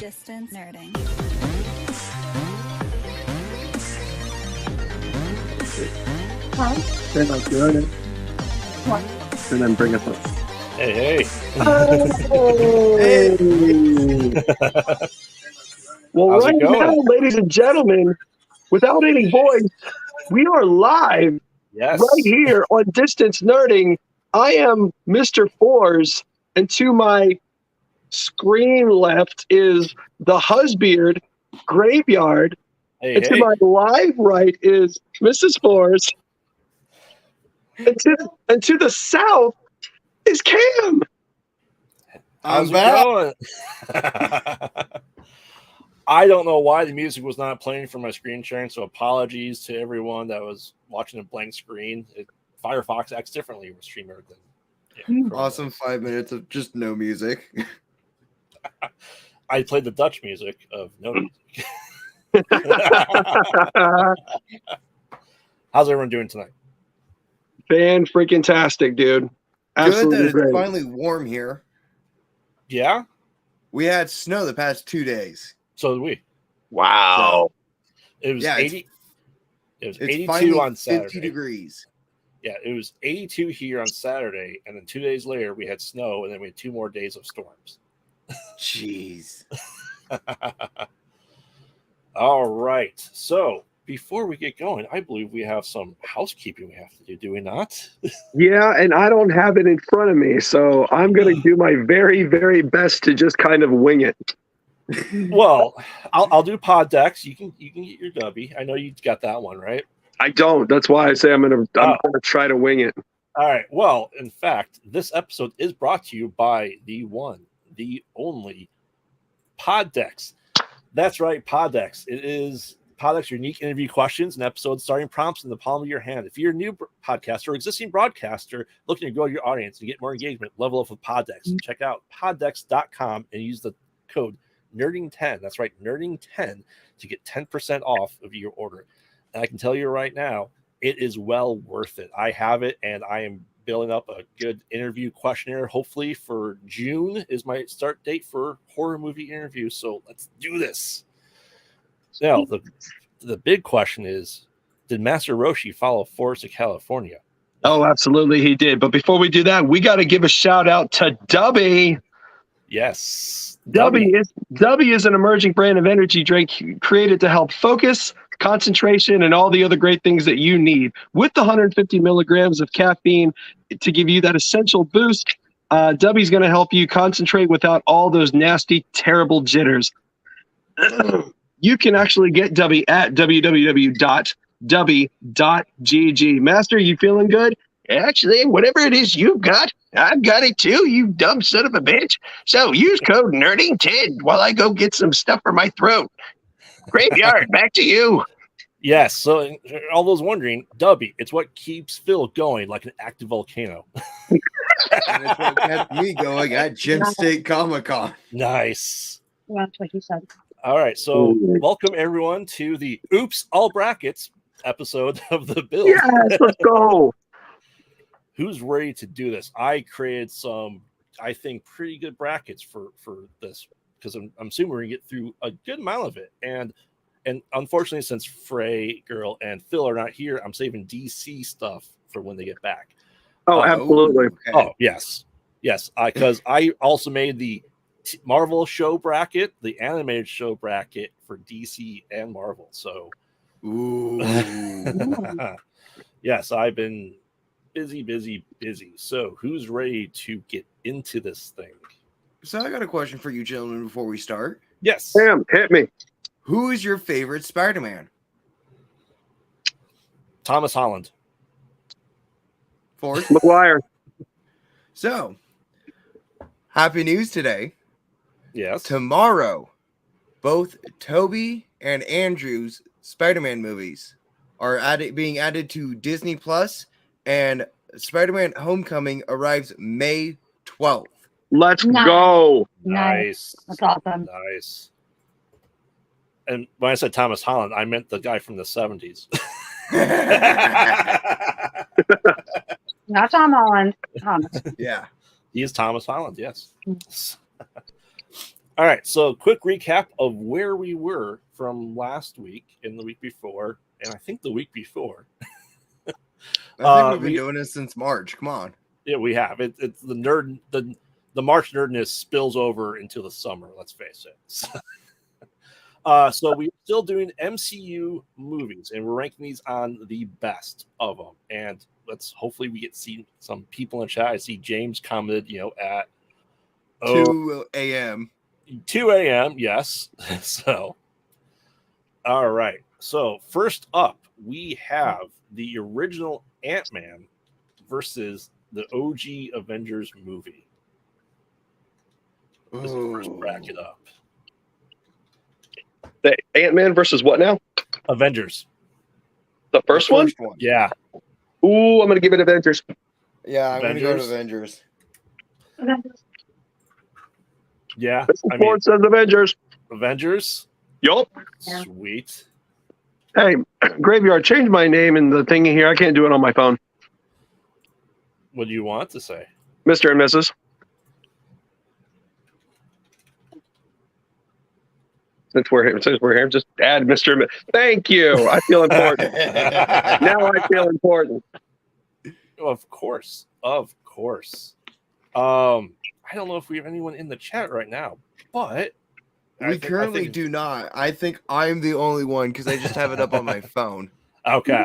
Distance nerding. Hi. Then I'll do it. What? And then bring us up. Hey. Hey. Well, How's right it going? now, ladies and gentlemen, without any voice, we are live Yes. right here on Distance Nerding. I am Mr. Fours, and to my screen left is the Husbeard Graveyard, Hey. and to my live right is Mrs. Fours, and to the south is Cam. How's I'm it back. going? I don't know why the music was not playing for my screen sharing, so apologies to everyone that was watching a blank screen. Firefox acts differently with Streamer than Chrome Awesome does. 5 minutes of just no music. I played the Dutch music of no music. How's everyone doing tonight? Fan-freaking-tastic, dude. Good Absolutely that it's great. finally warm here. Yeah? We had snow the past 2 days. So did we. Wow. It was Yeah, 80. It was It's 82 finally on 50 Saturday. degrees. Yeah, it was 82 here on Saturday, and then 2 days later we had snow, and then we had 2 more days of storms. Jeez. All right. So before we get going, I believe we have some housekeeping we have to do. Do we not? Yeah, and I don't have it in front of me, so I'm going to do my very, very best to just kind of wing it. Well, I'll do pod decks. You can get your Dubby. I know you got that one right. I don't. That's why I say I'm going to try to wing it. All right. Well, in fact, this episode is brought to you by the one, the only pod decks. That's right, pod decks. It is pod decks, unique interview questions and episode starting prompts in the palm of your hand. If you're a new podcaster or existing broadcaster looking to grow your audience and get more engagement, level up with pod decks. Check out poddecks.com and use the code nerding10. That's right, nerding10 to get 10% off of your order. And I can tell you right now, it is well worth it. I have it, and I am building up a good interview questionnaire. Hopefully for June is my start date for horror movie interviews. So let's do this. Now, the big question is, did Master Roshi follow Forrest to California? Oh, absolutely he did. But before we do that, we got to give a shout out to Dubby. Yes. Dubby is an emerging brand of energy drink created to help focus, concentration, and all the other great things that you need. With the 150 milligrams of caffeine to give you that essential boost, Dubby's going to help you concentrate without all those nasty, terrible jitters. You can actually get Dubby at www.dubby.gg. Master, you feeling good? Actually, whatever it is you've got, I've got it too, you dumb son of a bitch. So use code NERDING10 while I go get some stuff for my throat. Graveyard, back to you. Yes. So all those wondering, Dubby, it's what keeps Phil going like an active volcano. And it's what kept me going at Gym State Comic-Con. Nice. That's what he said. All right. So welcome everyone to the Oops All Brackets episode of the build. Yes, let's go. Who's ready to do this? I created some, I think, pretty good brackets for this because I'm assuming we're gonna get through a good amount of it. And unfortunately, since Frey, Girl, and Phil are not here, I'm saving DC stuff for when they get back. Oh, absolutely. Okay. Oh, yes. Because I also made the Marvel show bracket, the animated show bracket for DC and Marvel. So, Ooh. yes, I've been busy. So, who's ready to get into this thing? So I got a question for you gentlemen before we start. Yes. Sam, hit me. Who is your favorite Spider-Man? Thomas Holland. Forrest? McGuire. So, happy news today. Yes. Tomorrow, both Toby and Andrew's Spider-Man movies are being added to Disney Plus, and Spider-Man Homecoming arrives May 12th. Let's Nice. go. Nice. That's awesome. Nice. And when I said Thomas Holland, I meant the guy from the 70s. Not Tom Holland. Thomas. Yeah. He is Thomas Holland, yes. All right, so quick recap of where we were from last week and the week before, and I think the week before. I think we've been doing this since March. Come on. Yeah, we have. It's the March nerdness spills over into the summer. Let's face it. So we're still doing MCU movies, and we're ranking these on the best of them. And hopefully we get see some people in chat. I see James commented, at 2 a.m. 2 a.m. Yes. So, all right. So first up, we have the original Ant-Man versus the OG Avengers movie. This is the first bracket up. The Ant-Man versus what now? Avengers. The first one? Yeah. Ooh, I'm going to give it Avengers. Yeah, I'm going to go to Avengers. Yeah. Ford says Avengers. Avengers? Yup. Sweet. Hey, Graveyard, change my name in the thingy here. I can't do it on my phone. What do you want to say? Mr. and Mrs. Since we're here, just add Mr. and Mrs. Thank you. I feel important. Now I feel important. Of course. I don't know if we have anyone in the chat right now, but we currently do not. I think I'm the only one because I just have it up on my phone. Okay.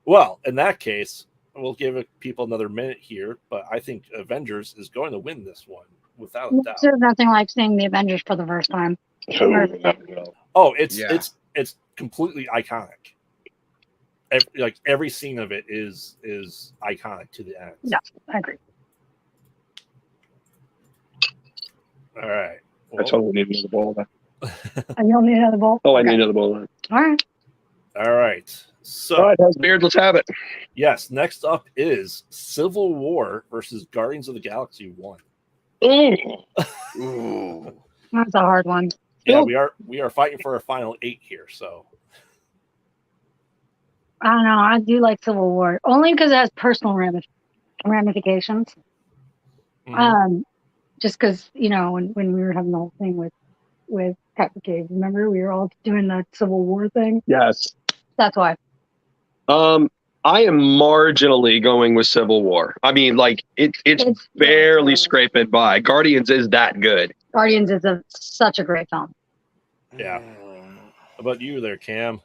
Well, in that case, we'll give people another minute here, but I think Avengers is going to win this one without a doubt. There's nothing like seeing the Avengers for the first time. Oh, it's completely iconic. Every scene of it is iconic to the end. Yeah, I agree. All right. Well, I totally need another bowl. You don't need another bowl? Oh, I need another bowl. All right. So, all right, has beard. Let's have it. Yes. Next up is Civil War versus Guardians of the Galaxy 1. Ooh. That's a hard one. Yeah, we are fighting for a final 8 here. So I don't know. I do like Civil War only because it has personal ramifications. Mm-hmm. Just because when we were having the whole thing with Pepper Cave, remember we were all doing the Civil War thing. Yes, that's why. I am marginally going with Civil War. I mean, it's barely scraping by. Guardians is that good. Guardians is such a great film. Yeah. How about you there, Cam?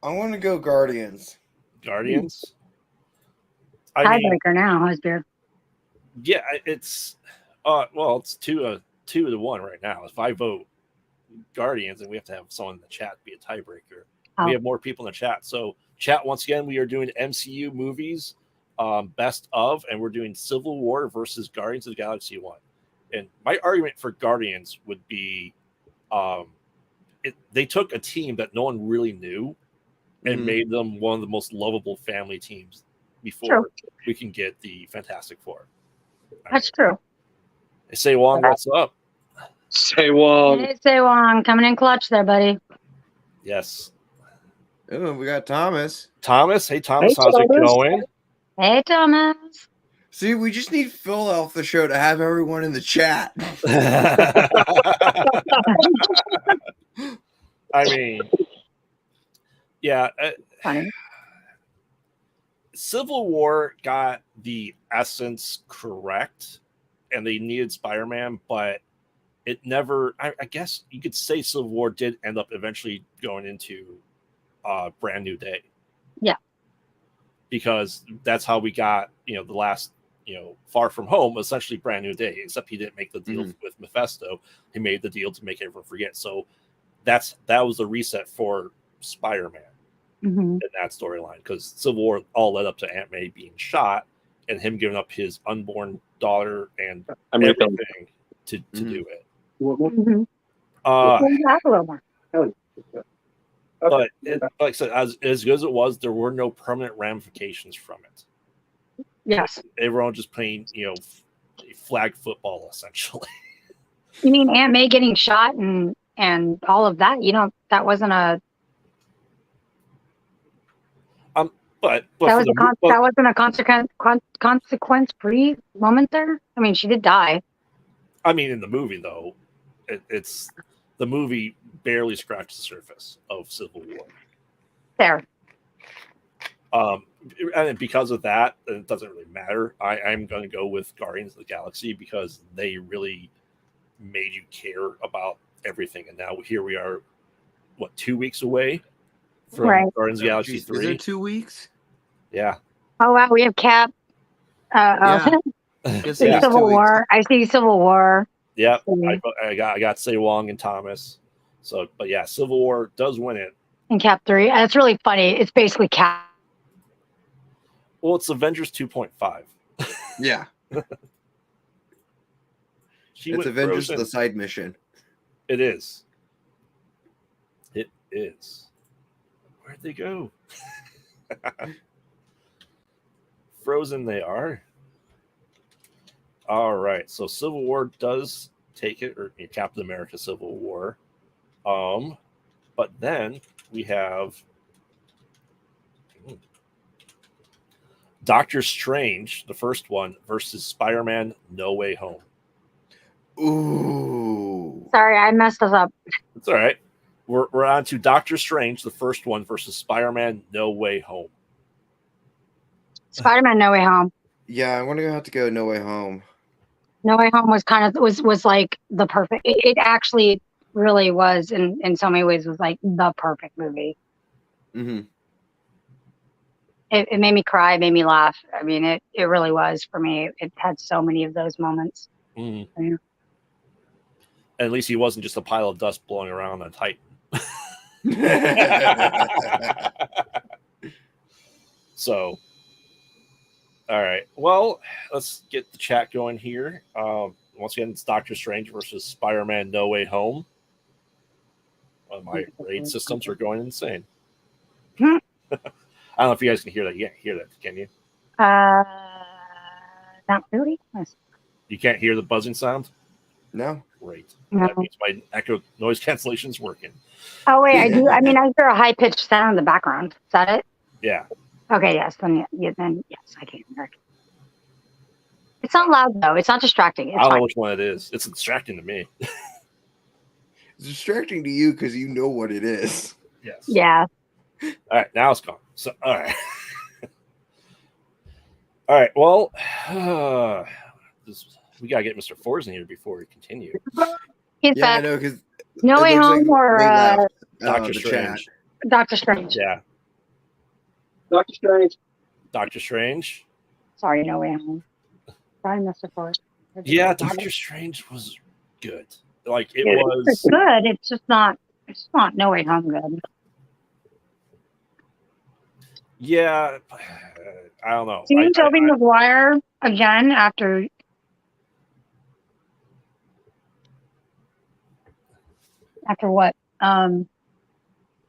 I want to go Guardians. Guardians? Tiebreaker now, Husbeard. Yeah, it's it's 2-1 right now. If I vote Guardians, and we have to have someone in the chat be a tiebreaker. We have more people in the chat. So, chat, once again, we are doing MCU movies, best of, and we're doing Civil War versus Guardians of the Galaxy 1. And my argument for Guardians would be they took a team that no one really knew and made them one of the most lovable family teams before we can get the Fantastic Four. That's true. Hey, Say Wong, what's up? Say Wong. Hey, Say Wong, coming in clutch there, buddy. Yes. Oh, we got Thomas. Thomas, hey Thomas, how's it going? Hey Thomas. See, we just need Phil off the show to have everyone in the chat. I mean, yeah. Funny. Civil War got the essence correct, and they needed Spider-Man, but it never. I guess you could say Civil War did end up eventually going into Brand New Day. Yeah. Because that's how we got, the last, Far From Home, essentially Brand New Day, except he didn't make the deal with Mephisto. He made the deal to make everyone forget. So that was the reset for Spider-Man in that storyline, because Civil War all led up to Aunt May being shot and him giving up his unborn daughter and everything to do it. A little more. But like I said, as good as it was, there were no permanent ramifications from it. Yes. Everyone just playing, flag football, essentially. You mean Aunt May getting shot and all of that? That wasn't a. But that wasn't a consequence-free moment there. I mean, she did die. I mean, in the movie though, it's the movie barely scratched the surface of Civil War. There. And because of that, it doesn't really matter. I'm going to go with Guardians of the Galaxy because they really made you care about everything. And now here we are, 2 weeks away from Right. Guardians of the Galaxy Is 3? it 2 weeks? Yeah. Oh wow, we have Cap. Yeah. I Yes, see it is 2 Civil weeks. War. I see Civil War. Yep. Mhm. I got Say Wong and Thomas. So, but yeah, Civil War does win it. And Cap 3. And it's really funny. It's basically Cap. Well, it's Avengers 2.5. Yeah. She It's went Avengers Frozen. the side mission. It is. It is. Where'd they go? Frozen they are. All right. So Civil War does take it, or Captain America Civil War. But then we have Doctor Strange, the first one, versus Spider-Man No Way Home. Ooh. Sorry, I messed us up. It's all right. We're on to Doctor Strange, the first one, versus Spider-Man No Way Home. Spider-Man No Way Home. Yeah, I'm gonna have to go No Way Home. No Way Home was kind of was like the perfect. It actually really was in so many ways was like the perfect movie. Mm-hmm. It made me cry, it made me laugh. I mean, it really was for me. It had so many of those moments. Mm. Yeah. At least he wasn't just a pile of dust blowing around on Titan. So, all right. Well, let's get the chat going here. Once again, it's Doctor Strange versus Spider-Man No Way Home. My raid systems are going insane. Hmm. I don't know if you guys can hear that. You can't hear that, can you? Not really. You can't hear the buzzing sound? No. Great. No. That means my echo noise cancellation is working. Oh wait, I do. I mean, I hear a high pitched sound in the background. Is that it? Yeah. Okay. Yes. Then yes, I can hear it. It's not loud though. It's not distracting. I It's don't know fine. which one it is. It's distracting to me. It's distracting to you because you know what it is. Yes. Yeah. All right. Now it's gone. So, all right. All right. Well, we got to get Mr. Forza in here before we continue. He's Yeah, I back. know because No Way Home or Doctor the Strange. chat. Doctor Strange. Yeah. Doctor Strange. Doctor Strange. Sorry, No Way Home. Sorry, Mr. Forrest. Yeah, Doctor Strange was good. Like it It's was. good. It's just not. It's not No Way Home good. Yeah, I don't know. Seeing Tobey Maguire again after what?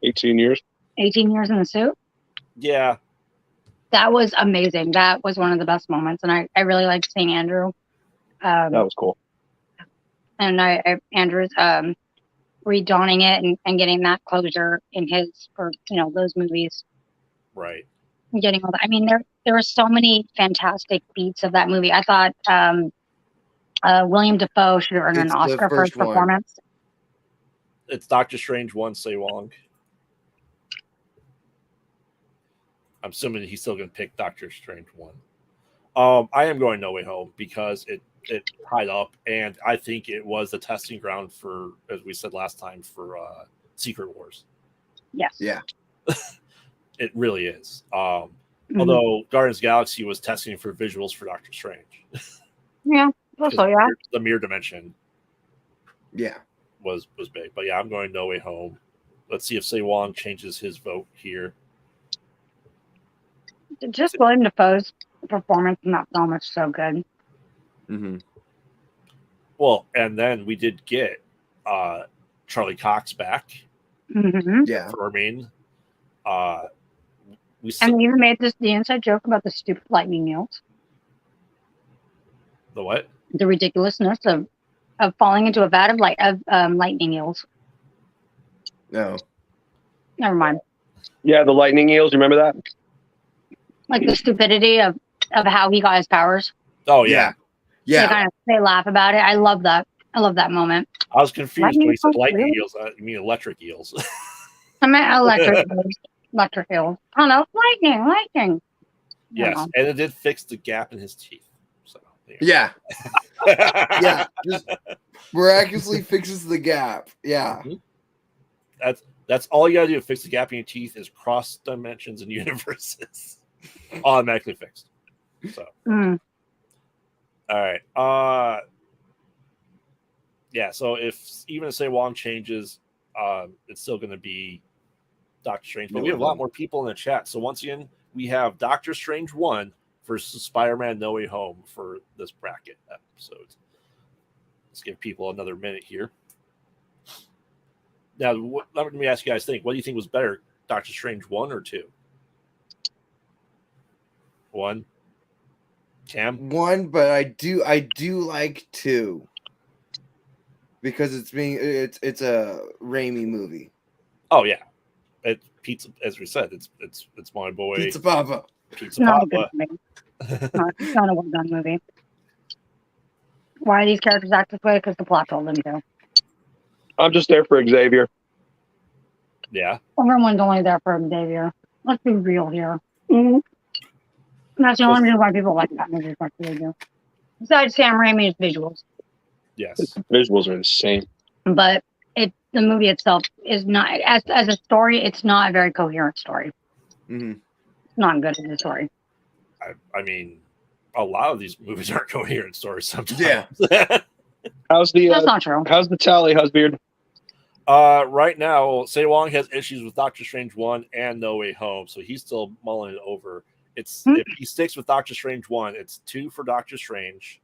18 years. 18 years in the suit. Yeah. That was amazing. That was one of the best moments, and I really liked seeing Andrew. That was cool. And Andrew's redawning it and getting that closure in his for those movies. Right. And getting all that. I mean, there were so many fantastic beats of that movie. I thought William Dafoe should have earned an It's the Oscar for his first one. performance. It's Doctor Strange 1, Say Wong. I'm assuming he's still going to pick Doctor Strange 1. I am going No Way Home because it tied up, and I think it was the testing ground for, as we said last time, for Secret Wars. Yes. Yeah. It really is. Although Guardians of the Galaxy was testing for visuals for Doctor Strange. Yeah. Also, yeah. The mirror dimension Yeah. was big. But yeah, I'm going No Way Home. Let's see if Say Wong changes his vote here. Just William Dafoe's performance in that film is so good. Mm-hmm. Well, and then we did get Charlie Cox back. Mm-hmm. Yeah. Confirming. We And they even made the inside joke about the stupid lightning needles. The what? The ridiculousness of falling into a vat of lightning eels. No. Never mind. Yeah, the lightning eels. Remember that? Like the stupidity of how he got his powers. Oh yeah. They laugh about it. I love that. I love that moment. I was confused when he said lightning Really? eels. You mean electric eels? I meant electric eels. Oh no, lightning. Yes, and it did fix the gap in his teeth. So Yeah. Yeah. Just miraculously fixes the gap. Yeah. That's all you gotta do to fix the gap in your teeth is cross dimensions and universes. Automatically fixed. So all right. Yeah, so if say Wong changes, it's still gonna be Doctor Strange. But we have a lot more people in the chat. So once again, we have Doctor Strange 1 versus Spider-Man No Way Home for this bracket episode. Let's give people another minute here. Now, let me ask you guys think. What do you think was better, Doctor Strange 1 or 2? 1. Cam? 1, but I do like 2. Because it's a Raimi movie. Oh yeah. Pizza, as we said, it's my boy Pizza Papa. Pizza Papa. It's not a well done movie. Why are these characters act this way? Because the plot told them to. I'm just there for Xavier. Yeah. Everyone's only there for Xavier. Let's be real here. Mm-hmm. That's the only reason why people like that movie as much as they do. Besides Sam Raimi's visuals. Yes. The visuals are insane. But the movie itself is not, as a story, it's not a very coherent story. Mm-hmm. It's not good as a story. I mean, a lot of these movies aren't coherent stories sometimes. Yeah. That's not true. How's the tally, Husbeard? Right now, Say Wong has issues with Doctor Strange 1 and No Way Home, so he's still mulling it over. If he sticks with Doctor Strange 1, it's 2 for Doctor Strange,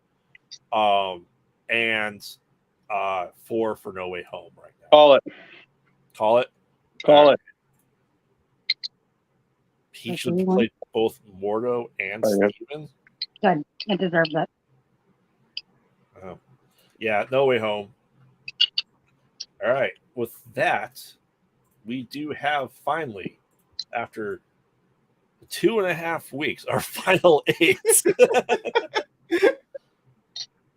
and 4 for No Way Home right now. Call it. He should play both Mordo and Steven. Good. It deserves it. Oh. Yeah, No Way Home. All right. With that, we do have finally, after 2.5 weeks, our final 8.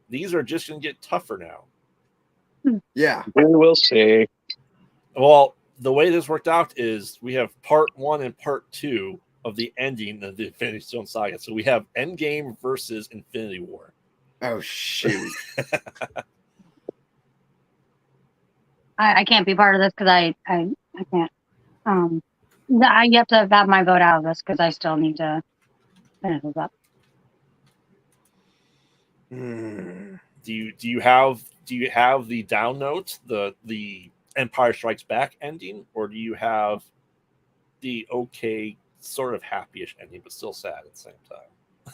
These are just going to get tougher now. Yeah. We will see. Well, the way this worked out is we have part 1 and part 2 of the ending of the Infinity Stone saga. So we have Endgame versus Infinity War. Oh, shoot. I can't be part of this because I can't. I have to have my vote out of this because I still need to finish this up. Do you have the down note, the Empire Strikes Back ending, or do you have the okay sort of happy-ish ending but still sad at the same time?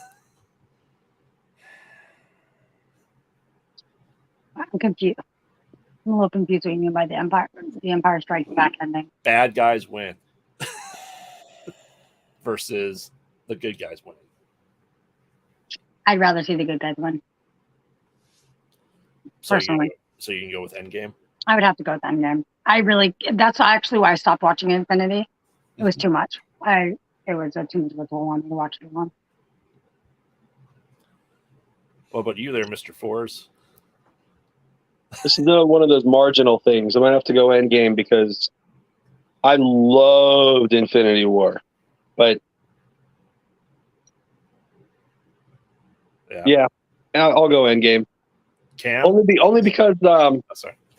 I'm confused. I'm a little confused what you mean by the Empire Strikes Back ending. Bad guys win versus the good guys winning. I'd rather see the good guys win. Personally. So you can go with Endgame? I would have to go with Endgame. That's actually why I stopped watching Infinity. It was too much. It was too much of a toll on me to watch it on. What about you there, Mr. Fours? This is one of those marginal things. I might have to go Endgame because I loved Infinity War, but yeah, I'll go Endgame. Cam? Only because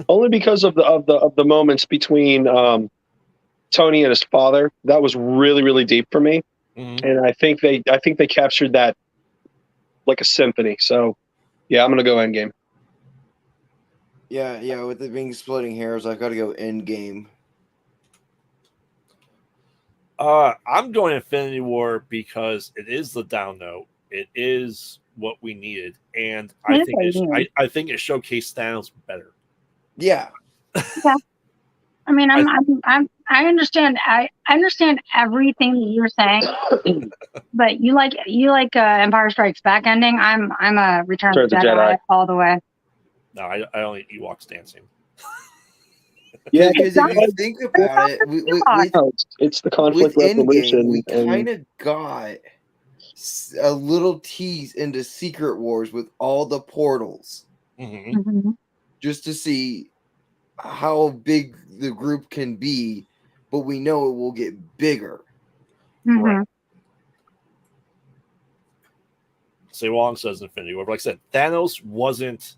only because of the moments between Tony and his father. That was really, really deep for me, and I think they captured that like a symphony. So yeah, I'm gonna go Endgame. Yeah, with it being splitting hairs, I've got to go Endgame. I'm going Infinity War because it is the down note. It is what we needed, and I think it showcased Thanos better. Yeah. Yeah. I mean, I understand. I understand everything that you're saying, but you like Empire Strikes Back ending. I'm a Return of the Jedi all the way. No, I only Ewoks dancing. Yeah, because if you think about it, it's the conflict resolution. We kind of got a little tease into Secret Wars with all the portals, just to see how big the group can be, but we know it will get bigger. Right. Say Wong says Infinity War. But like I said, Thanos wasn't.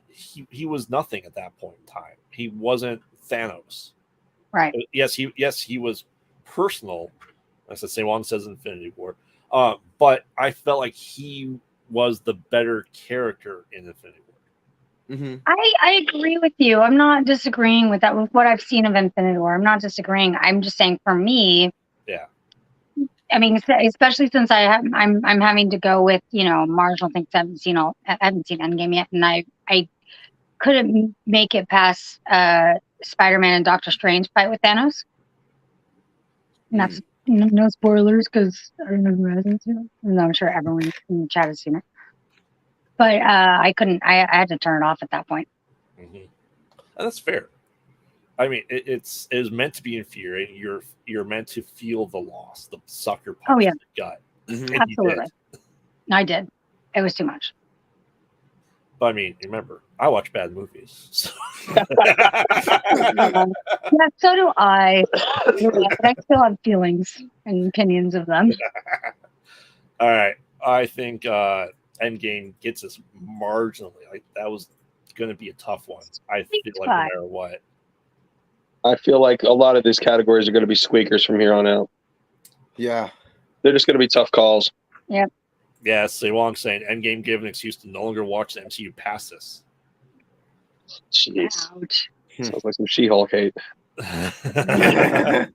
He was nothing at that point in time. He wasn't Thanos. Right. Yes, he was personal. Like I said, Say Wong says Infinity War. But I felt like he was the better character in Infinity War. I agree with you. I'm not disagreeing with that. With what I've seen of Infinity War, I'm not disagreeing. I'm just saying, for me, yeah. I mean, especially since I'm having to go with marginal things. I haven't seen Endgame yet, and I couldn't make it past Spider-Man and Doctor Strange fight with Thanos. And that's no spoilers because I don't know who hasn't seen it. And I'm sure everyone in the chat has seen it. But I couldn't. I had to turn it off at that point. And that's fair. I mean, it is meant to be infuriating. You're meant to feel the loss, the sucker punch in the gut. Absolutely. I did. It was too much. But I mean, remember, I watch bad movies. So. Yeah, so do I. But I still have feelings and opinions of them. All right. I think Endgame gets us marginally. Like, that was going to be a tough one. I feel like no matter what. I feel like a lot of these categories are going to be squeakers from here on out. Yeah. They're just going to be tough calls. Yep. Yeah, Say Wong saying Endgame gave an excuse to no longer watch the MCU past this. Jeez. Ouch. Sounds like some She-Hulk hate. I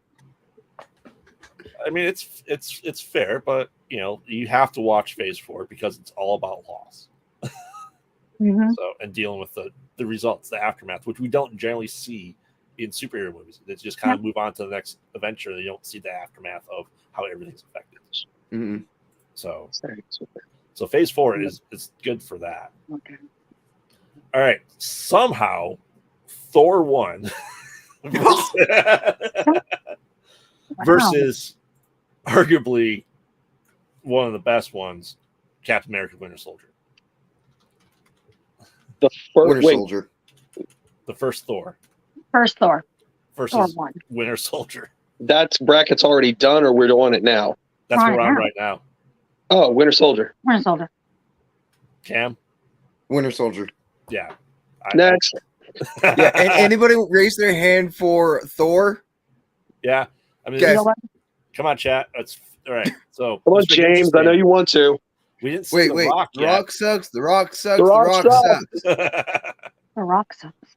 mean, it's fair, but you have to watch Phase 4 because it's all about loss. So, and dealing with the results, the aftermath, which we don't generally see in superhero movies. They just kind of move on to the next adventure. You don't see the aftermath of how everything's affected. So Phase 4 is good for that. Okay. All right. Somehow, Thor 1 versus arguably one of the best ones, Captain America: Winter Soldier. The Winter Soldier. The first Thor. First Thor. Versus Thor 1. Winter Soldier. That's bracket's already done, or we're doing it now? That's where we're on right now. Oh, Winter Soldier. Winter Soldier. Cam? Winter Soldier. Yeah. Next. Yeah. Anybody raise their hand for Thor? Yeah. I mean, come on, chat. It's all right. So come on, James. I know you want to. We didn't see wait. Rock The Rock sucks. The Rock sucks. The Rock sucks. The Rock sucks.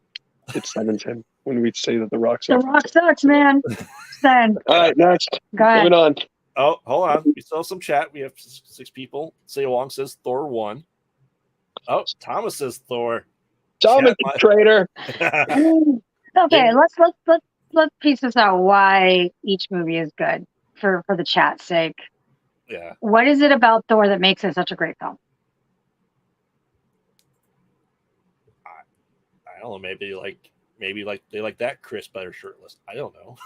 It's 7:10 when we say that the Rock sucks. The Rock sucks, man. All right, next. Go ahead. Moving on. Oh, hold on. We still have some chat. We have 6 people. Say Along says Thor 1. Oh, Thomas says Thor. Thomas traitor. Okay, let's piece this out. Why each movie is good for the chat's sake. Yeah. What is it about Thor that makes it such a great film? I don't know. Maybe they like that Chris better shirtless. I don't know.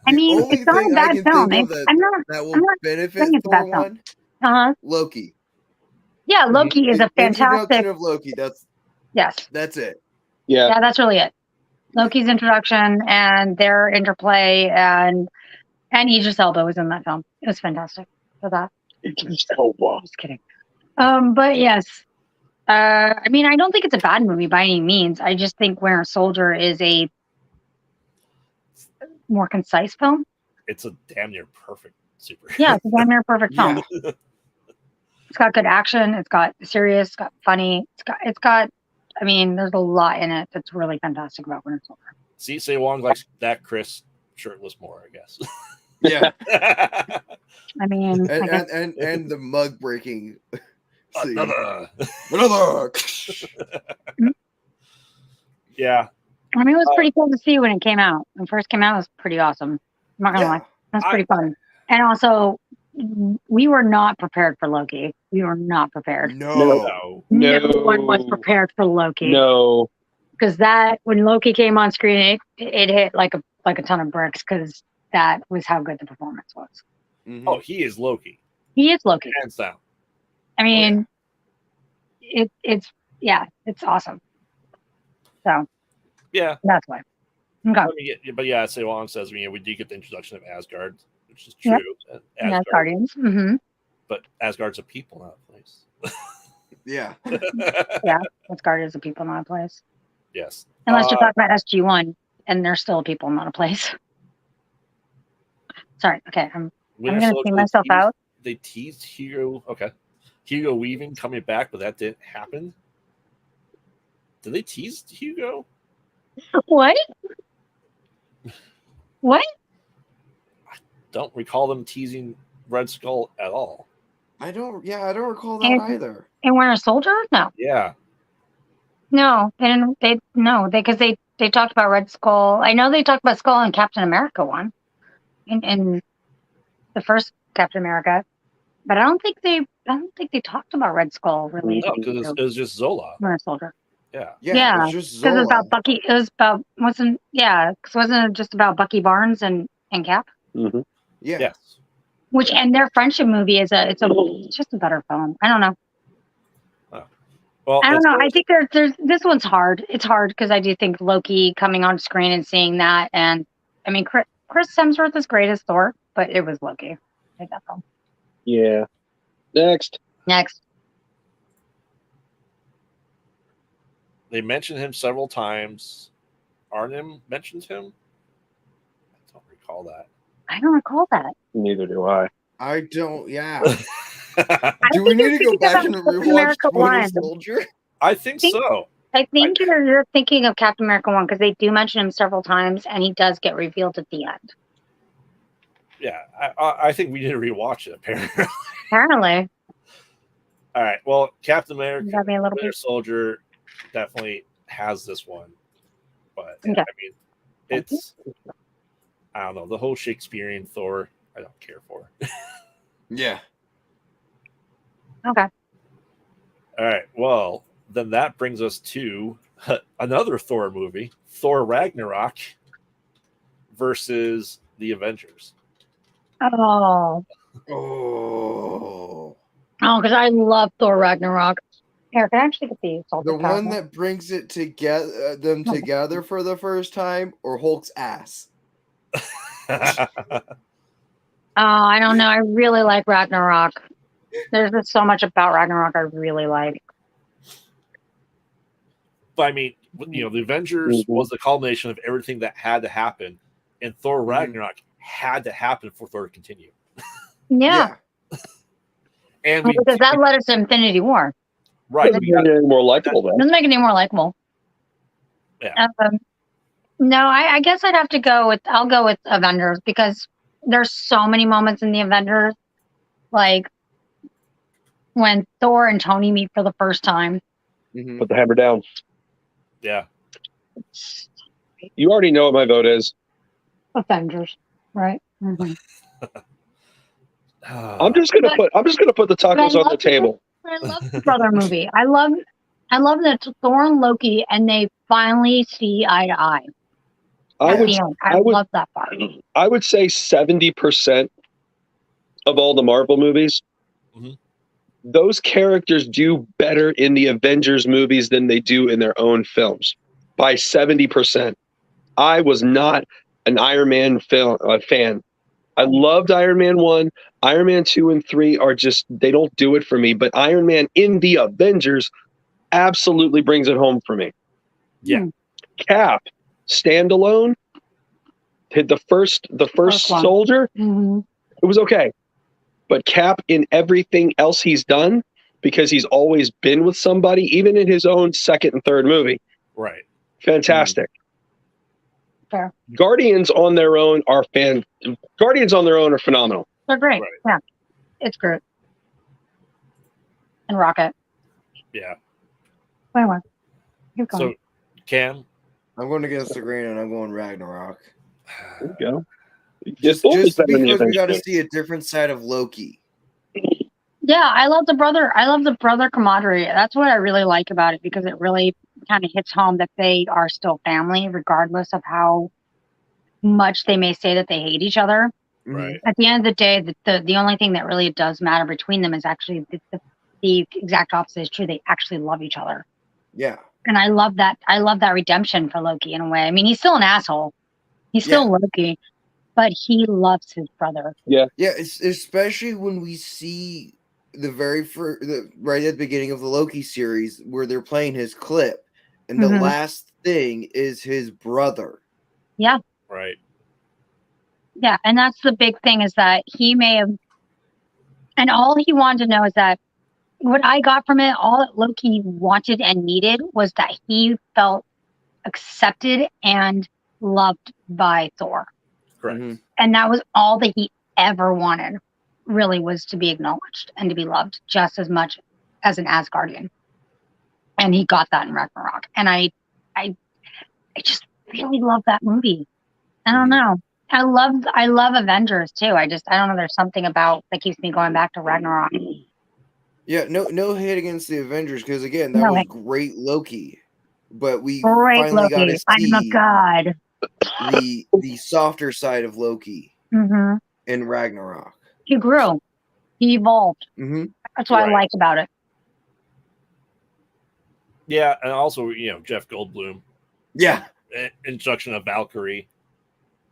I mean, it's not a bad film. That will benefit Thor 1. Loki. Yeah, Loki is a fantastic introduction of Loki. That's it. Yeah, that's really it. Loki's introduction and their interplay and Idris Elba was in that film. It was fantastic for that. Idris Elba. Just kidding. But yes. I mean, I don't think it's a bad movie by any means. I just think Winter Soldier is a more concise film. It's a damn near perfect superhero. Yeah, it's a damn near perfect film. Yeah. It's got good action. It's got serious. It's got funny. It's got. I mean, there's a lot in it that's really fantastic about Winter Soldier. Say Wong likes that Chris shirtless more, I guess. Yeah. I mean, and the mug breaking. Another. Yeah. I mean, it was pretty cool to see when it came out. When it first came out, it was pretty awesome. I'm not gonna lie. That's pretty fun. And also, we were not prepared for Loki. We were not prepared. No one was prepared for Loki. No. because that when Loki came on screen, it hit like a ton of bricks because that was how good the performance was. Mhm. Oh, he is Loki. He is Loki. Hands down. I mean, it's awesome. So Yeah. that's why. Okay. I mean, but yeah, as Long says, we do get the introduction of Asgard, which is Yep. true. Yeah, Guardians. Mm-hmm. But Asgard's a people, not a place. Yeah. Yeah, Asgard is a people, not a place. Yes. Unless you're talking about SG1, and they're still a people, not a place. Sorry. Okay, I'm Winter gonna Soldier, see myself out. They teased Hugo. Okay, Hugo Weaving coming back, but that didn't happen. Did they tease Hugo? What? What? Don't recall them teasing Red Skull at all. I don't recall that either. And Winter Soldier? No. Yeah. No, because they talked about Red Skull. I know they talked about Skull in Captain America one, in the first Captain America, but I don't think they talked about Red Skull really. No, because it was just Zola. Winter Soldier. Yeah. Yeah, It's just because Zola. it's about Bucky. It was about wasn't it just about Bucky Barnes and Cap? Mm-hmm. Yeah. Yes. And their friendship movie is it's just a better film. I don't know. Well, I don't know. I think there's this one's hard. It's hard because I do think Loki coming on screen and seeing that, and I mean Chris Hemsworth is great as Thor, but it was Loki. Take that film. Yeah. Next. They mentioned him several times. Arnim mentioned him. I don't recall that. I don't recall that. Neither do I. I don't. Yeah. I Do we think need you're to go thinking back about and Captain rewatch America Winter 1. Soldier? I think so. I think you're thinking of Captain America 1 because they do mention him several times, and he does get revealed at the end. Yeah, I think we need to rewatch it. Apparently. All right. Well, Captain America, That'd be a little Winter bit. Soldier definitely has this one, but Okay. I mean, it's I don't know, the whole Shakespearean Thor. I don't care for. Yeah. Okay. All right. Well, then that brings us to another Thor movie, Thor Ragnarok versus the Avengers. Oh, because I love Thor Ragnarok. Here, can I actually get the salt? The one that brings it together, them together for the first time, or Hulk's ass? I don't know. I really like Ragnarok. There's just so much about Ragnarok I really like. But I mean, the Avengers was the culmination of everything that had to happen, and Thor Ragnarok had to happen for Thor to continue. Yeah. And because that led us to Infinity War. Right. Doesn't make it any more likable, though. Doesn't make it any more likable. Yeah. No, I guess I'll go with Avengers because there's so many moments in the Avengers, like when Thor and Tony meet for the first time. Mm-hmm. Put the hammer down. Yeah. You already know what my vote is. Avengers, right? Mm-hmm. I'm just gonna put the tacos on the table. I love the brother movie. I love that Thor and Loki and they finally see eye to eye. I love that part. I would say 70% of all the Marvel movies, those characters do better in the Avengers movies than they do in their own films. By 70%. I was not an Iron Man fan. I loved Iron Man 1. Iron Man 2 and 3 are just, they don't do it for me. But Iron Man in the Avengers absolutely brings it home for me. Yeah. Cap, standalone, hit the first soldier. Mm-hmm. It was okay. But Cap in everything else he's done, because he's always been with somebody, even in his own second and third movie. Right. Fantastic. Fair. Guardians on their own are phenomenal. They're great. Right. Yeah. It's great. And Rocket. Yeah. Wait, what? Keep going. So, Cam? I'm going against the grain and I'm going Ragnarok. There you go. Just because we got to see a different side of Loki. Yeah, I love the brother camaraderie. That's what I really like about it because it really kind of hits home that they are still family, regardless of how much they may say that they hate each other. Right. At the end of the day, the only thing that really does matter between them is actually the exact opposite is true. They actually love each other. Yeah. And I love that. I love that redemption for Loki in a way. I mean, he's still an asshole. He's still Loki, but he loves his brother. Yeah. Yeah, it's especially when we see right at the beginning of the Loki series where they're playing his clip, and the last thing is his brother. Yeah. Right. Yeah, and that's the big thing is that he may have, and all he wanted to know is that what I got from it, all that Loki wanted and needed was that he felt accepted and loved by Thor. Correct. And that was all that he ever wanted, really, was to be acknowledged and to be loved just as much as an Asgardian. And he got that in Ragnarok. And I just really love that movie. I don't know. I love Avengers too. I don't know. There's something about that keeps me going back to Ragnarok. Yeah, no hate against the Avengers because again, that was great Loki, but we finally got to see I'm a god. the softer side of Loki in Ragnarok. He grew, he evolved. That's what I liked about it. Yeah, and also Jeff Goldblum. Yeah, introduction of Valkyrie.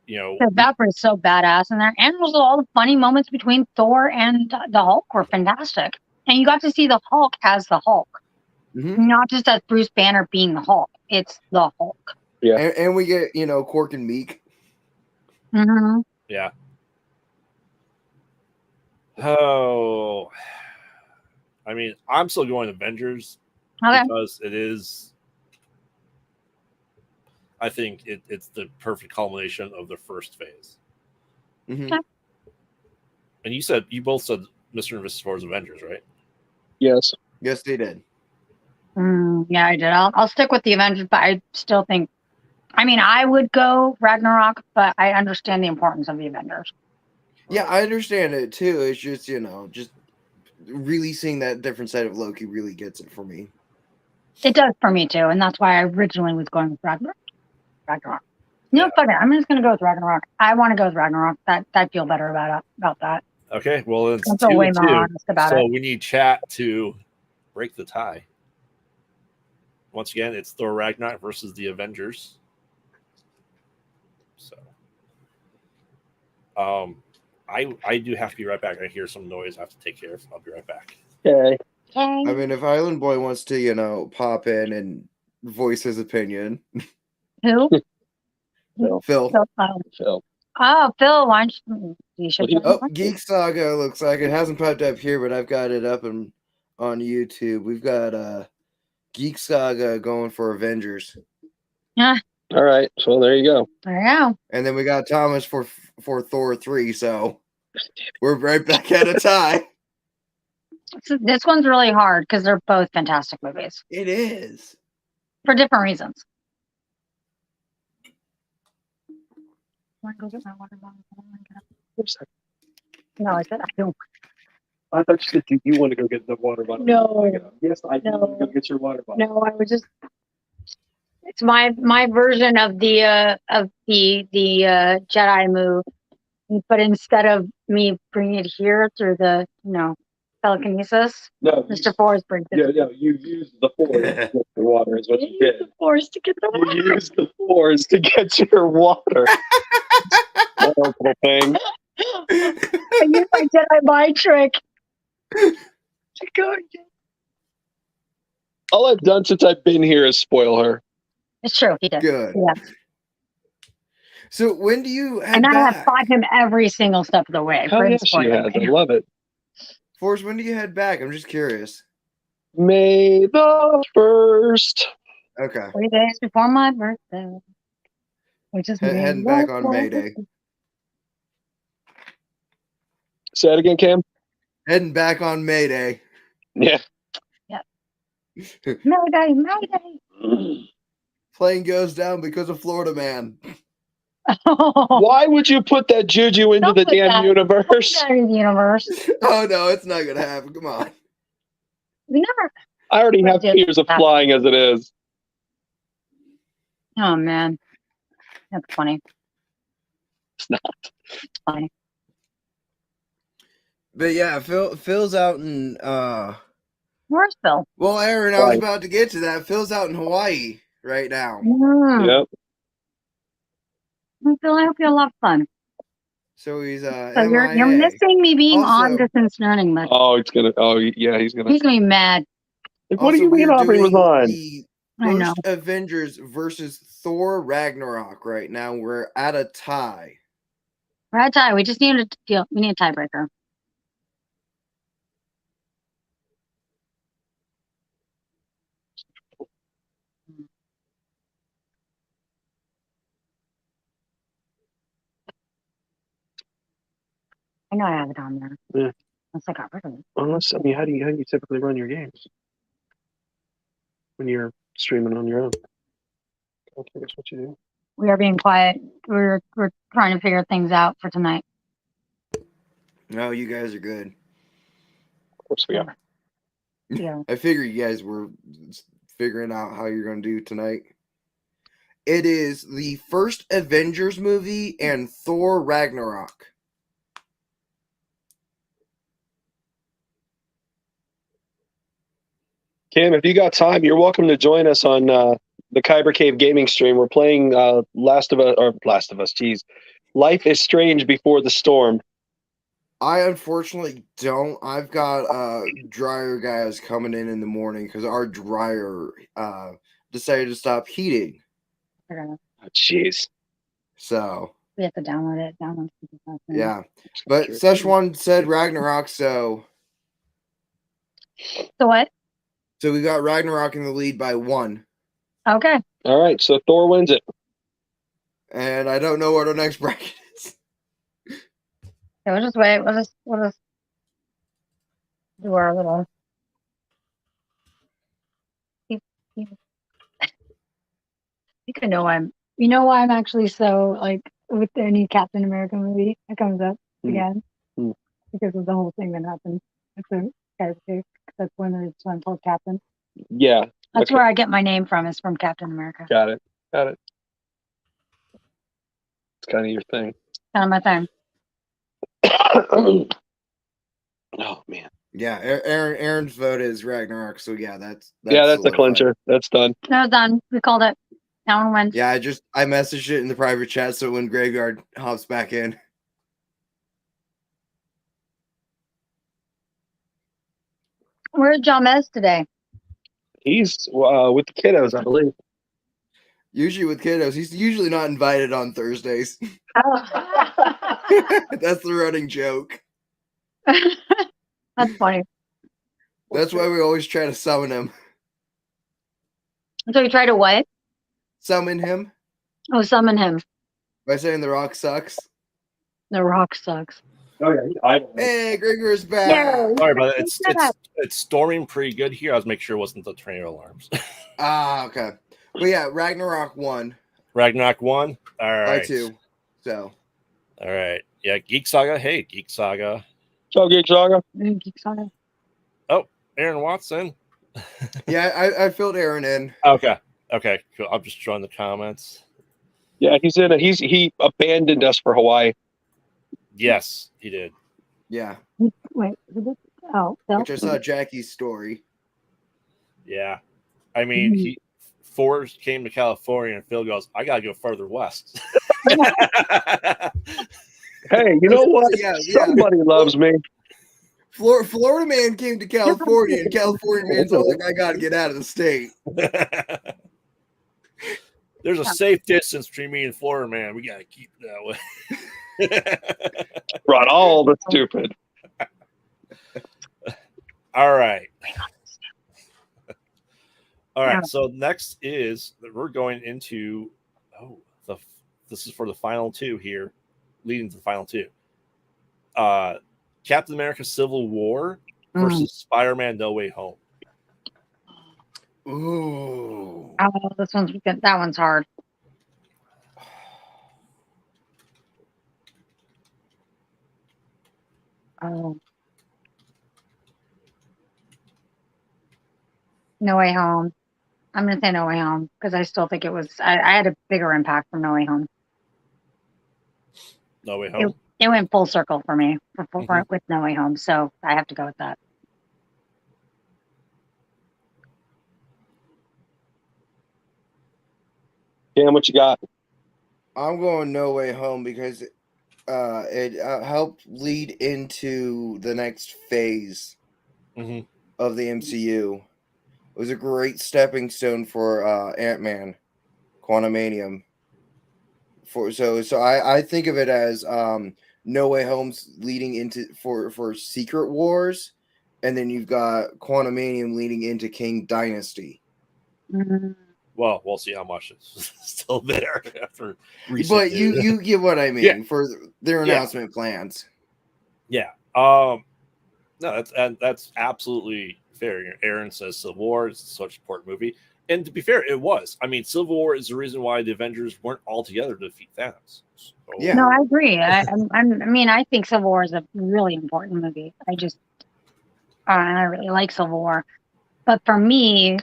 Valkyrie's so badass in there, and also all the funny moments between Thor and the Hulk were fantastic. And you got to see the Hulk as the Hulk, not just as Bruce Banner being the Hulk. It's the Hulk. Yeah, and we get Quark and Meek. Yeah. Oh, I mean, I'm still going Avengers because it is. I think it's the perfect culmination of the first phase. And you both said Mr. and Mrs. Four's Avengers, right? Yes, they did. Yeah, I did. I'll stick with the Avengers, but I still think. I mean, I would go Ragnarok, but I understand the importance of the Avengers. Yeah, I understand it too. It's just just really seeing that different side of Loki really gets it for me. It does for me too, and that's why I originally was going with Ragnarok. No, fuck it. I'm just gonna go with Ragnarok. I want to go with Ragnarok. I feel better about that. Okay, well it's I feel way more honest about it. So we need chat to break the tie. Once again, it's Thor Ragnarok versus the Avengers. So, I do have to be right back. I hear some noise I have to take care of. I'll be right back. Okay. I mean, if Island Boy wants to, pop in and voice his opinion. Who? Phil. Phil. Oh, Phil, why don't you should Geek Saga looks like it hasn't popped up here, but I've got it up on YouTube. We've got Geek Saga going for Avengers. Yeah. All right. So there you go. There you go. And then we got Thomas for Thor 3, so we're right back at a tie. This one's really hard because they're both fantastic movies. It is. For different reasons. Want to go get my water bottle? No, I said I don't. I thought you said you want to go get the water bottle. No. Yes, I do want to go get your water bottle. No, I was just. It's my version of the Jedi move, but instead of me bringing it here through the telekinesis, no, Mr. Forrest brings it. Yeah, you used the force to get the water. Is what you did. The Force to get the water. You used the force to get your water. Horrible thing. I used my Jedi mind trick. To go again. All I've done since I've been here is spoil her. It's true, he did. Good. Yeah. So when do you head and I back? have fought him every single step of the way. Oh, yes, she has. I love it. Forrest, when do you head back? I'm just curious. May the 1st. Okay. 3 days before my birthday. Which is heading back on May Day. Say it again, Cam. Heading back on May Day. Yeah. May Day. Plane goes down because of Florida Man. Why would you put that juju into the damn universe? That in the universe. Oh no, it's not gonna happen. Come on. We never. I already have fears of flying as it is. Oh man, that's funny. It's not. Funny. But yeah, Phil's out in Where's Phil? well, Aaron, I was Right. about to get to that. Phil's out in Hawaii right now. Yep. Phil, I hope you have a lot of fun. So he's So you're MIA. missing me being on Also- distance learning, but Oh, it's gonna. Oh, yeah, he's gonna. he's gonna be mad. Like, what do Also, you mean we're Aubrey was doing on? the I know. first Avengers versus Thor Ragnarok right now. We're at a tie. We're at tie. We just need we need a tiebreaker. I know I have it on there. Yeah. Unless I got rid of it. Unless, I mean, how do you typically run your games when you're streaming on your own? I think that's what you do. We are being quiet. We're trying to figure things out for tonight. No, you guys are good. Of course we are. Yeah. I figure you guys were figuring out how you're going to do tonight. It is the first Avengers movie and Thor Ragnarok. Cam, if you got time, you're welcome to join us on the Kyber Cave gaming stream. We're playing Last of Us. Geez, Life is Strange Before the Storm. I unfortunately don't. I've got dryer guys coming in the morning because our dryer decided to stop heating. We're Oh, jeez. So we have to download it. yeah, but Szechuan said Ragnarok, so So what? we got Ragnarok in the lead by 1. Okay. All right, so Thor wins it. And I don't know what our next bracket is. Okay, we'll just wait. We'll just do our little. You can know you know why I'm actually so like with the new Captain America movie that comes up again because of the whole thing that happened with the character. That's when there's one called Captain. Yeah. That's where I get my name from. Is from Captain America. Got it. It's kind of your thing. Kind of my thing. Oh man. Yeah, Aaron's vote is Ragnarok, so yeah, that's That's a solidified. clincher. That's done. That was done. We called it. That one wins. Yeah, I messaged it in the private chat so when Graveyard hops back in. Where's John Mez today? He's with the kiddos, I believe. Usually with kiddos, he's usually not invited on Thursdays. Oh. That's the running joke. That's funny. That's why we always try to summon him. So you tried to what? Summon him Oh, summon him. by saying the rock sucks. The Rock sucks. Oh yeah. Hey, Gregor's back. Yeah. Sorry about that. It's storming pretty good here. I was making sure it wasn't the tornado alarms. Ah, okay. But yeah, Ragnarok won Ragnarok 1. All right. by 2. So All right. Yeah, Geek Saga. Hey, Geek Saga. So Geek Saga. Geek Saga. Oh, Aaron Watson. yeah, I filled Aaron in. Okay, cool. I'm just drawing the comments. Yeah, he abandoned us for Hawaii. Yes, he did. Yeah. Wait, who did? Oh, Phil? Which I saw Jackie's story. Yeah. I mean, Ford came to California and Phil goes, I got to go further west. Hey, you know what? Yeah. Somebody loves me. Florida man came to California, and California man's all like, I got to get out of the state. There's a safe distance between me and Florida man. We got to keep it that way. Brought all the stupid. All right. All right. So next is we're going into this is for the final 2 here, leading to the final 2. Captain America: Civil War versus Spider-Man: No Way Home. Ooh. Oh, this one's good. That one's hard. Oh. No Way Home. I'm gonna say No Way Home because I still think it was. I had a bigger impact from No Way Home. No Way Home. It went full circle for me Mhm. with No Way Home, so I have to go with that. Cam, what you got? I'm going No Way Home because it helped lead into the next phase Mhm. of the MCU. It was a great stepping stone for Ant-Man, Quantumanium. So I think of it as No Way Home's leading into for Secret Wars, and then you've got Quantumanium leading into King Dynasty. Mm. Well, we'll see how much is still there after recent But news. you get what I mean Yeah. for their Yeah. announcement plans. Yeah. No, that's absolutely fair. Aaron says Civil War is such an important movie. And to be fair, it was. I mean, Civil War is the reason why the Avengers weren't all together to defeat Thanos. So, Yeah. No, I agree. I mean, I think Civil War is a really important movie. And I really like Civil War. But for me,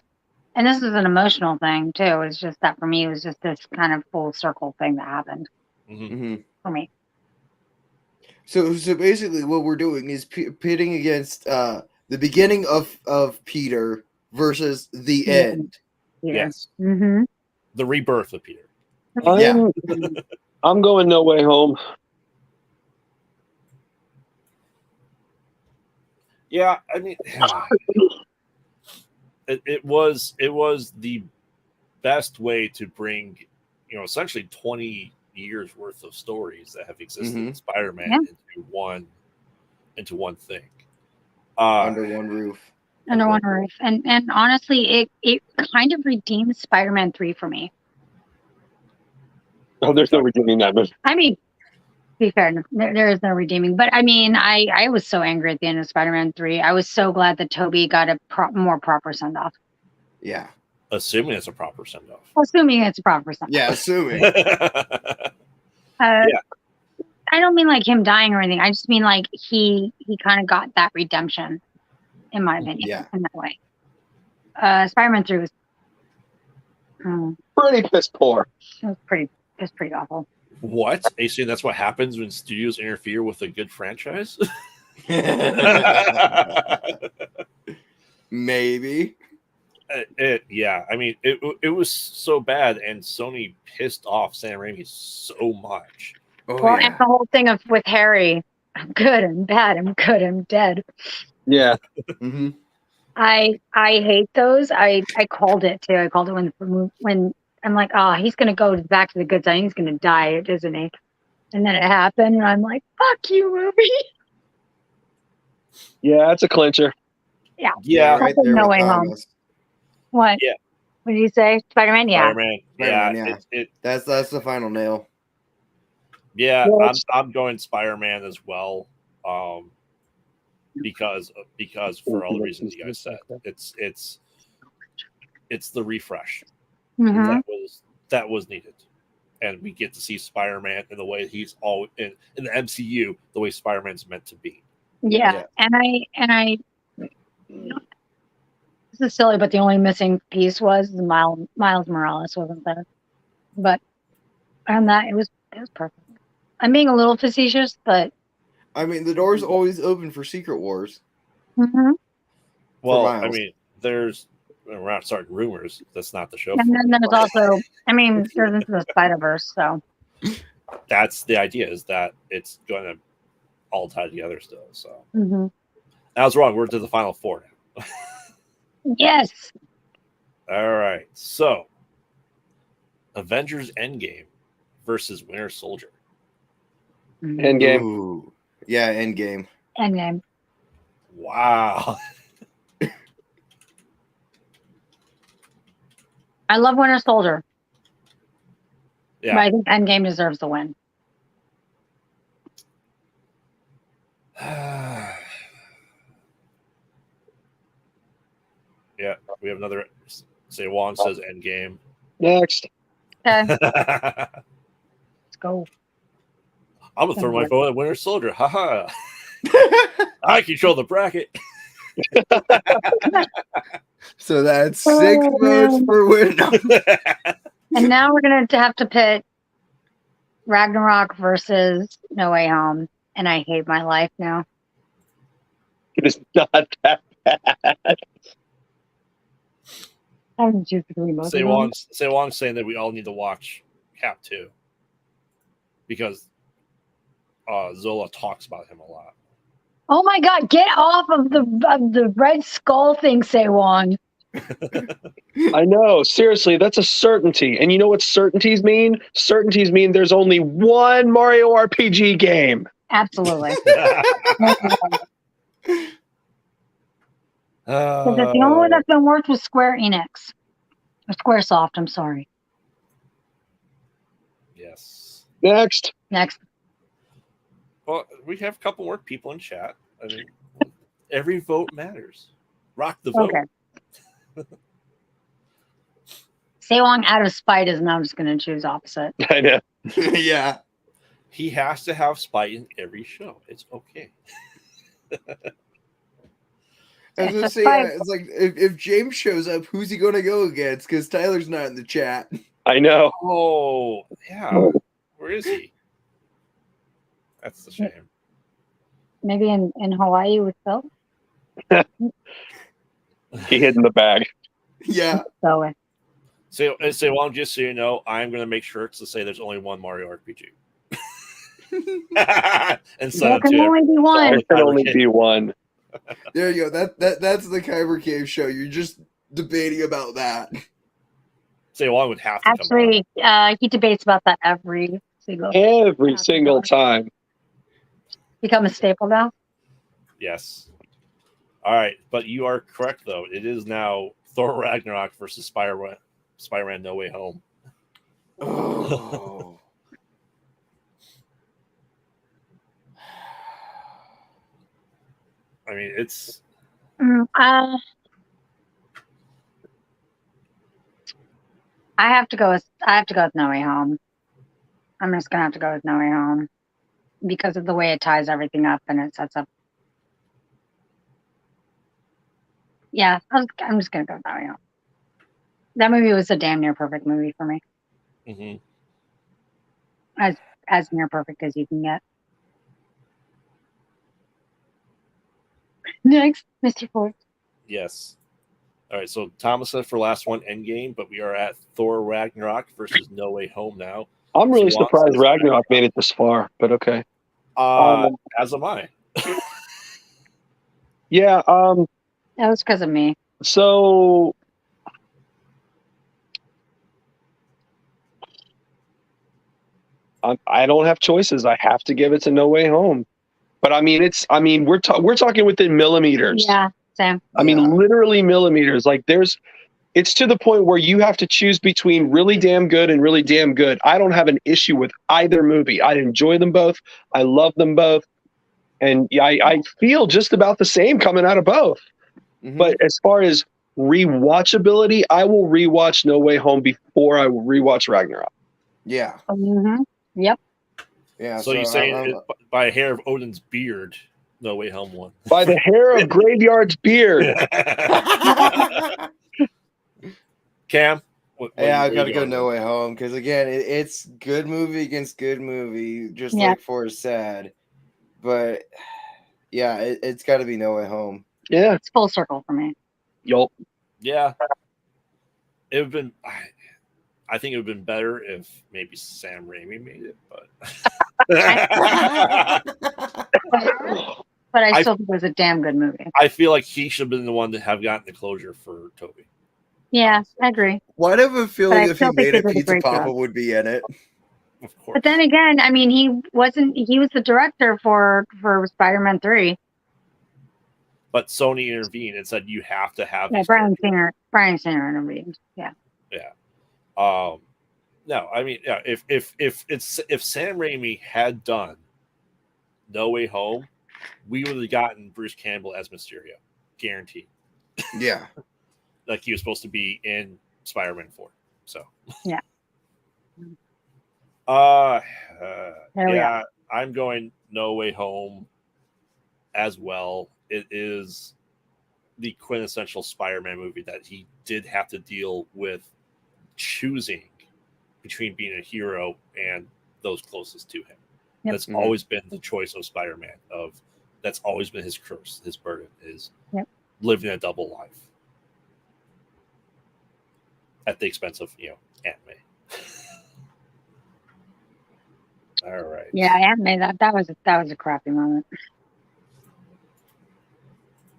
and this is an emotional thing too, it's just that for me, it was just this kind of full circle thing that happened for me. So basically, what we're doing is pitting against the beginning of Peter versus the Yeah. end. yes. Mm-hmm. The rebirth of Peter. I'm going No Way Home. Yeah, I mean, it was the best way to bring, essentially 20 years worth of stories that have existed in Spider-Man into one thing. Under one roof. Under one roof. And honestly, it kind of redeemed Spider-Man 3 for me. Oh, there's no redeeming that movie. I mean, to be fair, there is no redeeming. But I mean, I was so angry at the end of Spider-Man 3. I was so glad that Tobey got a more proper send-off. Yeah. Assuming it's a proper send-off. Assuming it's a proper send-off. Yeah, assuming. I don't mean like him dying or anything. I just mean like he kind of got that redemption, in my opinion, in that way. Spider-Man 3 was pretty piss poor. It was pretty awful. What? Are you saying that's what happens when studios interfere with a good franchise? Maybe. Yeah, I mean, it was so bad, and Sony pissed off Sam Raimi so much. And the whole thing with Harry, I'm good, I'm bad, I'm good, I'm dead. Yeah. I hate those. I called it too. I called it when I'm like, oh, he's gonna go back to the good side. He's gonna die, isn't he? And then it happened, and I'm like, fuck you, movie. Yeah, that's a clincher. Yeah. Right there No with Way Home. Thomas. What? Yeah. What did you say? Spider-Man? Yeah. Spider-Man, yeah. That's the final nail. Yeah, I'm going Spider-Man as well. Because for all the reasons you guys said, it's the refresh that was needed, and we get to see Spider-Man in the way he's all in the MCU, the way Spider-Man's meant to be. Yeah. And I this is silly, but the only missing piece was the Miles Morales wasn't there. But on that, it was perfect. I'm being a little facetious, but I mean, the door's always open for Secret Wars. Well, I mean, we're not starting rumors. That's not the show. And then there's also, I mean, there's into the Spider-Verse, so that's the idea, is that it's going to all tie together still. So I was wrong. We're to the final four now. Yes. All right. So, Avengers Endgame versus Winter Soldier. Endgame. Ooh. Yeah, Endgame. Endgame. Wow. I love Winter Soldier. Yeah. But I think Endgame deserves the win. Yeah, we have another. Say Juan says Endgame. Next. Okay. Let's go. I'm gonna throw my phone at Winter Soldier. Haha. I control the bracket. So that's 6 votes for winner. And now we're gonna have to pit Ragnarok versus No Way Home, and I hate my life now. It is not that bad. I haven't choose between both of them. Say Wong's saying that we all need to watch Cap 2 because Zola talks about him a lot. Oh my God! Get off of the Red Skull thing, Say Wong. I know. Seriously, that's a certainty. And you know what certainties mean? Certainties mean there's only one Mario RPG game. Absolutely. Because the only one that's been worked was Square Enix. Or Squaresoft, I'm sorry. Yes. Next. Well, we have a couple more people in chat. I mean, every vote matters. Rock the vote. Okay. Say Wong out of spite is now just going to choose opposite. I know. Yeah. He has to have spite in every show. It's okay. I was gonna say, it's like if James shows up, who's he gonna go against? Because Tyler's not in the chat. I know. Oh, yeah. Where is he? That's the shame. Maybe in Hawaii with Phil? He hid in the bag. Yeah. So, Say, well, just so you know, I'm going to make shirts to say there's only one Mario RPG. And there can only be one. There can only be one. There you go. That's the Kyber Cave show. You're just debating about that. Say, well, I would have to. Actually, he debates about that every single time. Become a staple now. Yes. All right, but you are correct though. It is now Thor Ragnarok versus Spider-Man No Way Home. Oh. I mean, it's. I have to go with No Way Home. I'm just gonna have to go with No Way Home because of the way it ties everything up and it sets up. Yeah, I'm just gonna go with No Way Home. That movie was a damn near perfect movie for me. Mm-hmm. As near perfect as you can get. Next, Mr. Ford. Yes. All right, so Thomas said for last one, Endgame, but we are at Thor Ragnarok versus No Way Home now. I'm really surprised Ragnarok made it this far, but okay. As am I. Yeah. That was because of me. So I don't have choices. I have to give it to No Way Home. But I mean, we're talking within millimeters. Yeah, same. I mean, literally millimeters. Like it's to the point where you have to choose between really damn good and really damn good. I don't have an issue with either movie. I enjoy them both. I love them both. And I feel just about the same coming out of both. Mm-hmm. But as far as rewatchability, I will rewatch No Way Home before I will rewatch Ragnarok. Yeah. Mm-hmm. Yep. Yeah. So you're saying by a hair of Odin's beard, No Way Home won. By the hair of Graveyard's beard. Cam? I gotta go No Way Home because again, it's good movie against good movie, just like Forrest said. But yeah, it's got to be No Way Home. Yeah, it's full circle for me. Yup. Yeah, it would have been. I think it would have been better if maybe Sam Raimi made it, but. But I still think it was a damn good movie. I feel like he should have been the one to have gotten the closure for Toby. Yeah, I agree. Why do I have a feeling if he made it, Pizza Papa would be in it? Of course. But then again, I mean, he was the director for Spider-Man 3. But Sony intervened and said you have to have. Yeah, Brian Singer intervened. Yeah. Yeah. No, I mean, yeah. If Sam Raimi had done No Way Home, we would have gotten Bruce Campbell as Mysterio, guaranteed. Yeah. Like he was supposed to be in Spider-Man 4. So. Yeah. Yeah, I'm going No Way Home as well. It is the quintessential Spider-Man movie that he did have to deal with choosing between being a hero and those closest to him. Yep. That's always been the choice of Spider-Man. That's always been his curse, his burden is living a double life at the expense of Aunt May. All right. Yeah, Aunt May. That was a crappy moment.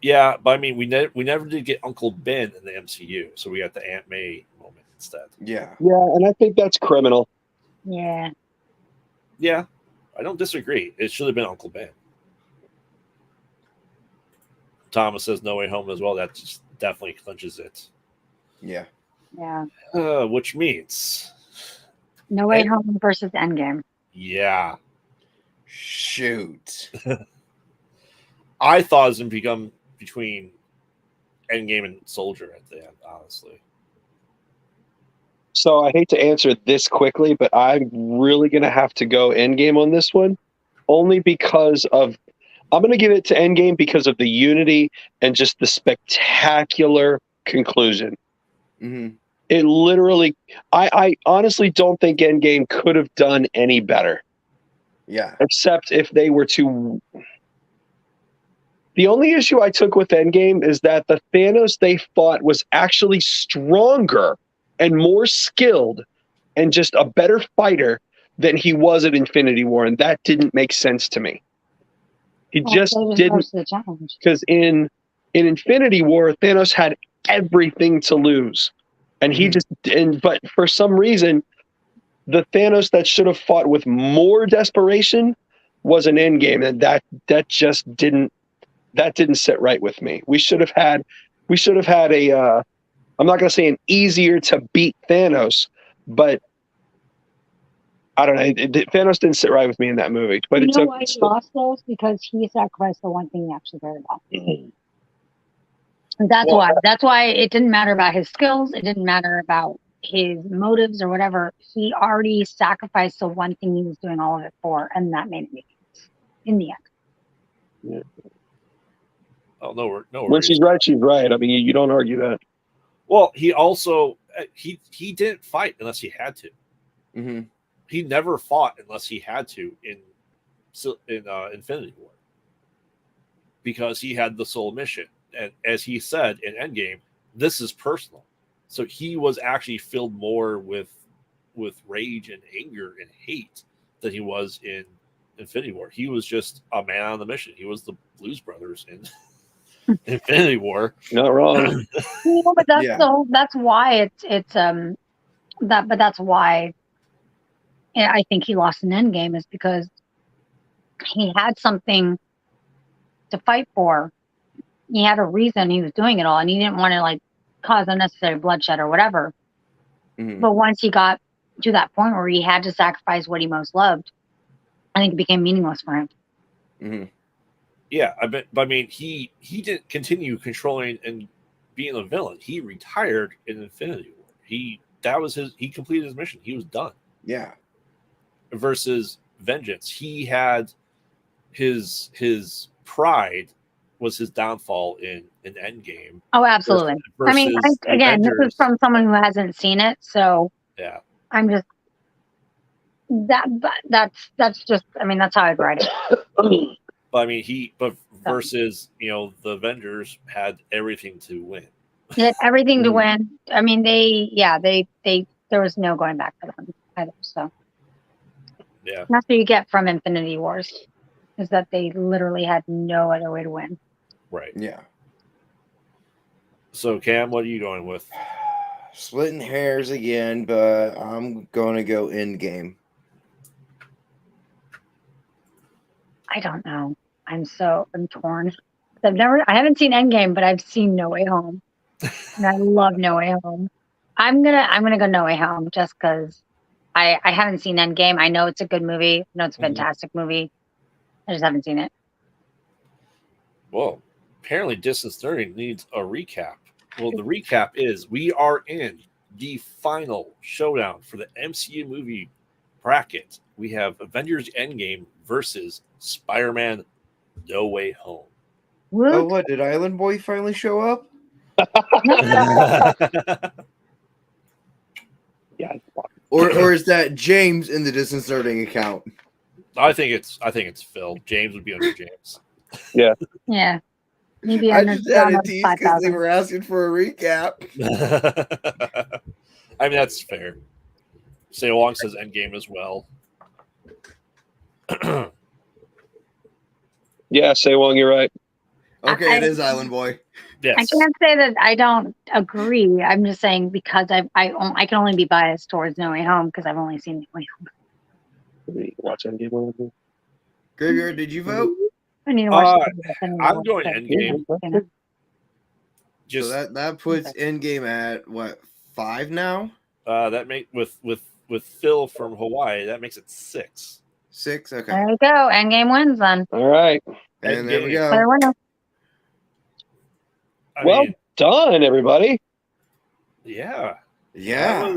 Yeah, but I mean, we never did get Uncle Ben in the MCU, so we got the Aunt May moment instead. Yeah. Yeah, and I think that's criminal. Yeah. Yeah, I don't disagree. It should have been Uncle Ben. Thomas says No Way Home as well. That just definitely clinches it. Yeah. Yeah. Which means No Way Home versus Endgame. Yeah. Shoot. I thought it was going to become between Endgame and Soldier at the end, honestly. So I hate to answer this quickly, but I'm really going to have to go Endgame on this one, only because I'm going to give it to Endgame because of the unity and just the spectacular conclusion. Mm-hmm. It literally, I honestly don't think Endgame could have done any better. Yeah. Except if they were to. The only issue I took with Endgame is that the Thanos they fought was actually stronger and more skilled and just a better fighter than he was at Infinity War, and that didn't make sense to me. He just didn't, because in Infinity War, Thanos had everything to lose, and he just didn't. But for some reason, the Thanos that should have fought with more desperation was an Endgame, and that just didn't sit right with me. We should have had a. I'm not going to say an easier to beat Thanos, but I don't know. Thanos didn't sit right with me in that movie. But you know why he lost those? Because he sacrificed the one thing he actually cared about. And that's why. That's why it didn't matter about his skills. It didn't matter about his motives or whatever. He already sacrificed the one thing he was doing all of it for, and that made it make sense in the end. Yeah. Oh, no. When she's right, she's right. I mean, you don't argue that. Well, he also he didn't fight unless he had to. Mm-hmm. He never fought unless he had to in Infinity War, because he had the sole mission. And as he said in Endgame, this is personal. So he was actually filled more with rage and anger and hate than he was in Infinity War. He was just a man on the mission. He was the Blues Brothers in Infinity War. Not wrong. But that's why but that's why I think he lost an Endgame, is because he had something to fight for. He had a reason he was doing it all, and he didn't want to like cause unnecessary bloodshed or whatever. Mm-hmm. But once he got to that point where he had to sacrifice what he most loved, I think it became meaningless for him. Mm-hmm. Yeah, I mean, he didn't continue controlling and being a villain. He retired in Infinity War. He completed his mission. He was done. Yeah. Versus Vengeance, he had his pride was his downfall in Endgame. Oh, absolutely. I mean, again, this is from someone who hasn't seen it, so yeah, I'm just that's just. I mean, that's how I'd write it. But I mean, versus the Avengers had everything to win. He had everything to win. I mean, they there was no going back for them either. So yeah, that's what you get from Infinity Wars, is that they literally had no other way to win. Right. Yeah. So Cam, what are you going with? Splitting hairs again, but I'm going to go Endgame. I don't know. I'm torn. I haven't seen Endgame, but I've seen No Way Home, and I love No Way Home. I'm gonna go No Way Home just because I haven't seen Endgame. I know it's a good movie. I know it's a fantastic movie. I just haven't seen it. Well, apparently Distance Learning needs a recap. Well, the recap is we are in the final showdown for the MCU movie bracket. We have Avengers Endgame versus Spider-Man No Way Home. Oh, what? Did Island Boy finally show up? Yeah. Or is that James in the distance learning account? I think it's Phil. James would be under James. Yeah. Maybe I under just had a tease because 5,000. they were asking for a recap. I mean, that's fair. Say Wong says Endgame as well. Yeah, Say Wong, you're right. Okay, it is Island Boy. Yes. I can't say that I don't agree. I'm just saying because I can only be biased towards No Way Home because I've only seen No Way Home. Did we watch Endgame with me? Graveyard, did you vote? I need to watch I'm going Endgame. Just So that puts Endgame at what, 5 now? that make with Phil from Hawaii, that makes it 6. 6, okay. There you go. Endgame wins then. All right. And there we Endgame. Clear go. winner. I Well mean, done, everybody. yeah. Yeah.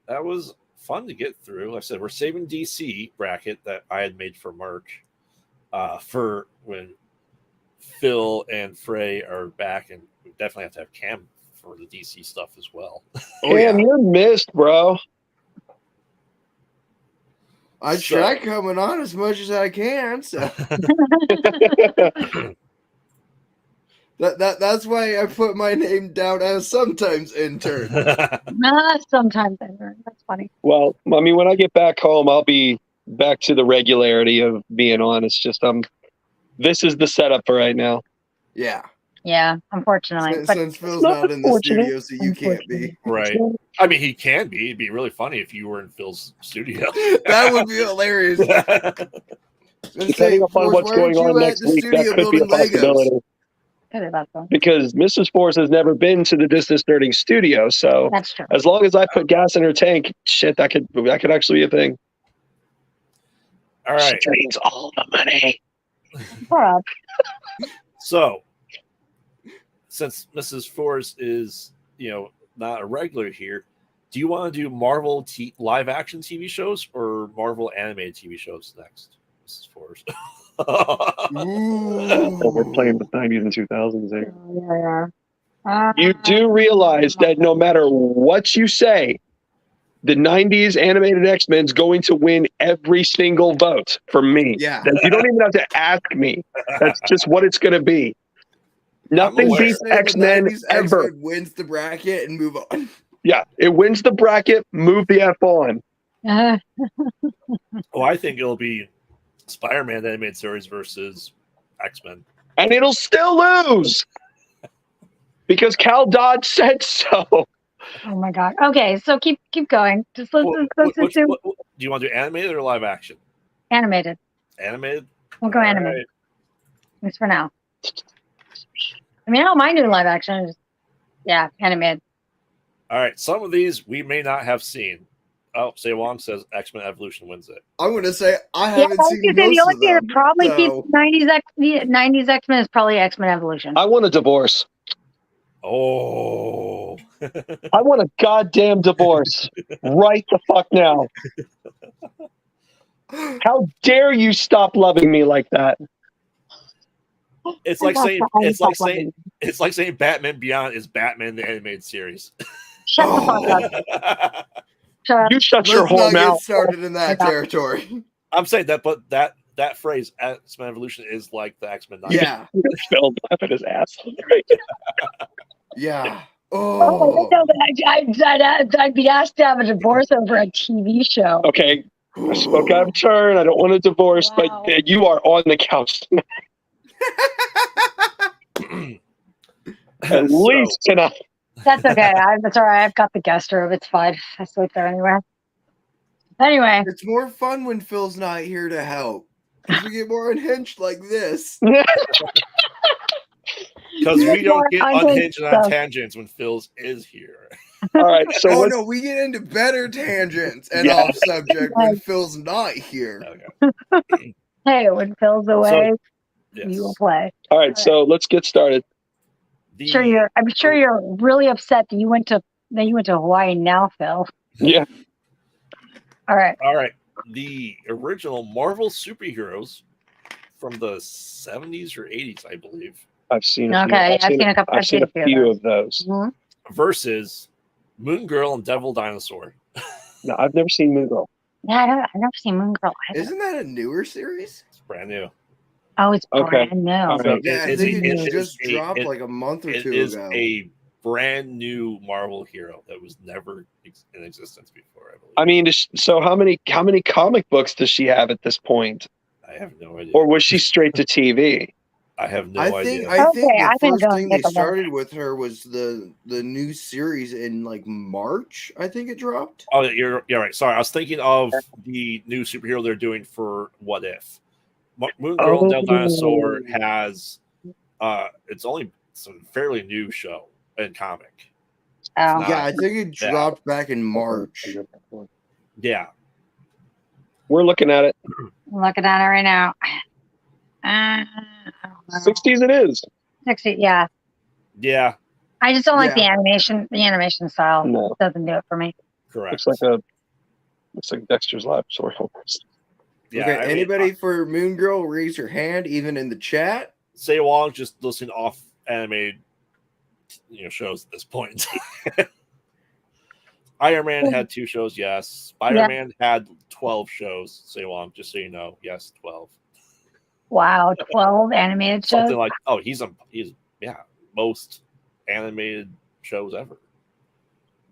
That was fun to get through. Like I said, we're saving DC bracket that I had made for March for when Phil and Frey are back, and we definitely have to have Cam for the DC stuff as well. Oh, Cam, yeah. you're missed, bro. I try coming on as much as I can, so that's why I put my name down as sometimes intern. Sometimes I learn. That's funny. Well, I mean, when I get back home, I'll be back to the regularity of being on. It's just this is the setup for right now. Yeah. Yeah, unfortunately. Since Phil's not in the studio, so you can't be. Right. I mean, he can be. It'd be really funny if you were in Phil's studio. That would be hilarious. Depending upon what's going on next week, that could be a possibility. Because Mrs. Force has never been to the Distance Nerding studio, so that's true. As long as I put gas in her tank, shit, that could actually be a thing. All right. She drains all the money. So, since Mrs. Force is, not a regular here, do you want to do Marvel live action TV shows or Marvel animated TV shows next, Mrs. Force? We're playing the 90s and 2000s here. Yeah. You do realize that no matter what you say, the 90s animated X-Men's going to win every single vote for me. Yeah. That you don't even have to ask me. That's just what it's going to be. Nothing beats X-Men ever. X-Men wins the bracket and move on. Yeah, it wins the bracket, move the F on. Oh, I think it'll be Spider-Man the animated series versus X-Men. And it'll still lose. Because Cal Dodd said so. Oh my god. Okay, so keep going. Just let's assume do you want to do animated or live action? animated. Animated? We'll go animated. Right. At least for now. I mean, I don't mind doing live action. Yeah, animated. All right. Some of these we may not have seen. Oh, Say Wong says X-Men Evolution wins it. I'm going to say I haven't seen most the only of thing them. that probably keeps 90s X-Men is probably X-Men Evolution. I want a divorce. Oh. I want a goddamn divorce right the fuck now. How dare you stop loving me like that? It's like saying Batman Beyond is Batman the animated series. Shut the fuck up. Shut up. You shut your whole mouth. Get started in that territory. I'm saying that, but that phrase X-Men Evolution is like the X-Men. Yeah. Phil laughing his ass. Yeah. Oh. I'd be asked to have a divorce over a TV show. Okay. I spoke out of turn. I don't want a divorce, but you are on the couch tonight. At least tonight. That's okay. That's all right. I've got the guest room. It's fine. I sleep there anyway. Anyway. It's more fun when Phil's not here to help. Because we get more unhinged like this. Because we don't get unhinged and on tangents when Phil's is here. All right. So no, we get into better tangents and off subject when Phil's not here. Okay. Hey, when Phil's away, you will play. All right, so let's get started. I'm sure you're really upset that you went to Hawaii now, Phil. Yeah. All right. The original Marvel superheroes from the 70s or 80s, I believe. I've seen Okay, I've seen a couple. I've seen a few of those. Mhm. Versus Moon Girl and Devil Dinosaur. No, I've never seen Moon Girl. Yeah, I've never seen Moon Girl either. Isn't that a newer series? It's brand new. Oh, it's Okay. brand new. All So right. Yeah, I it- think it- it it just is dropped it- like a month or It two is ago. a brand new Marvel hero that was never in existence before, I believe. I mean, so how many comic books does she have at this point, I have no idea. or was she straight to TV? I have no I idea. think I think Okay, the I can first go thing take they a look. started with her was the new series in like March. I think it dropped. Oh, you're right. Sorry, I was thinking of the new superhero they're doing for What If. Moon Girl and Devil Dinosaur has it's a fairly new show and comic. Oh, not- Yeah, I think it Yeah. dropped back in March. Yeah. We're looking at it. I'm looking at it right now. I don't know. 60s it is. 60, yeah. Yeah, I just don't like the Yeah. animation. The animation style No, doesn't do it for me. correct. looks like Dexter's Lab story almost. Yeah, Okay, I mean, anybody for Moon Girl, raise your hand, even in the chat. Say Wong just listening off animated shows at this point. Iron Man had 2 shows, yes. Spider-Man had 12 shows. Say Wong, just so you know, yes, 12. Wow, 12 animated shows. Something like he's most animated shows ever.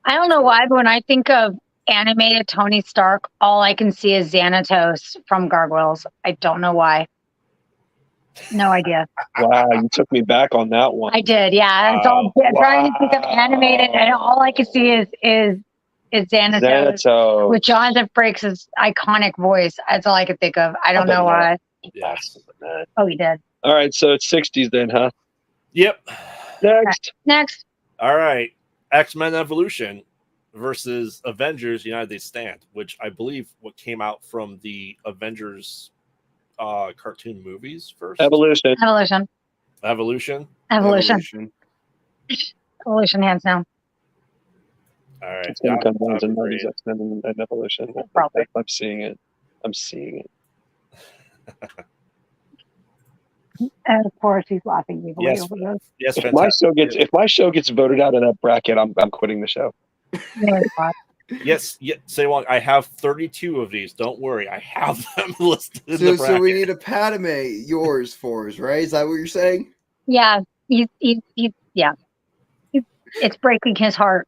I don't know why, but when I think of animated Tony Stark, all I can see is Xanatos from Gargoyles. I don't know why. No idea. Wow, you took me back on that one. I did, yeah. It's all trying to think of animated, and all I can see is Xanatos Xanatos. with Jonathan Frakes' iconic voice. That's all I could think of. I don't know why. Yes. Oh, he did. All right, so it's 60s then, huh? Yep. Next. All right. X-Men Evolution versus Avengers United Stand, which I believe what came out from the Avengers cartoon movies first. Evolution. Evolution. Hands down. All right. It's gonna come down to I'm 90s X-Men and Evolution. Probably. I'm seeing it. And of course, he's laughing evilly Yes. over this. Yes, If my show gets voted out of that bracket, I'm quitting the show. No, it's not. Yes, say Wong. I have 32 of these. Don't worry, I have them listed in the bracket. So we need a Padme yours for us, right? Is that what you're saying? Yeah, yeah. It's breaking his heart.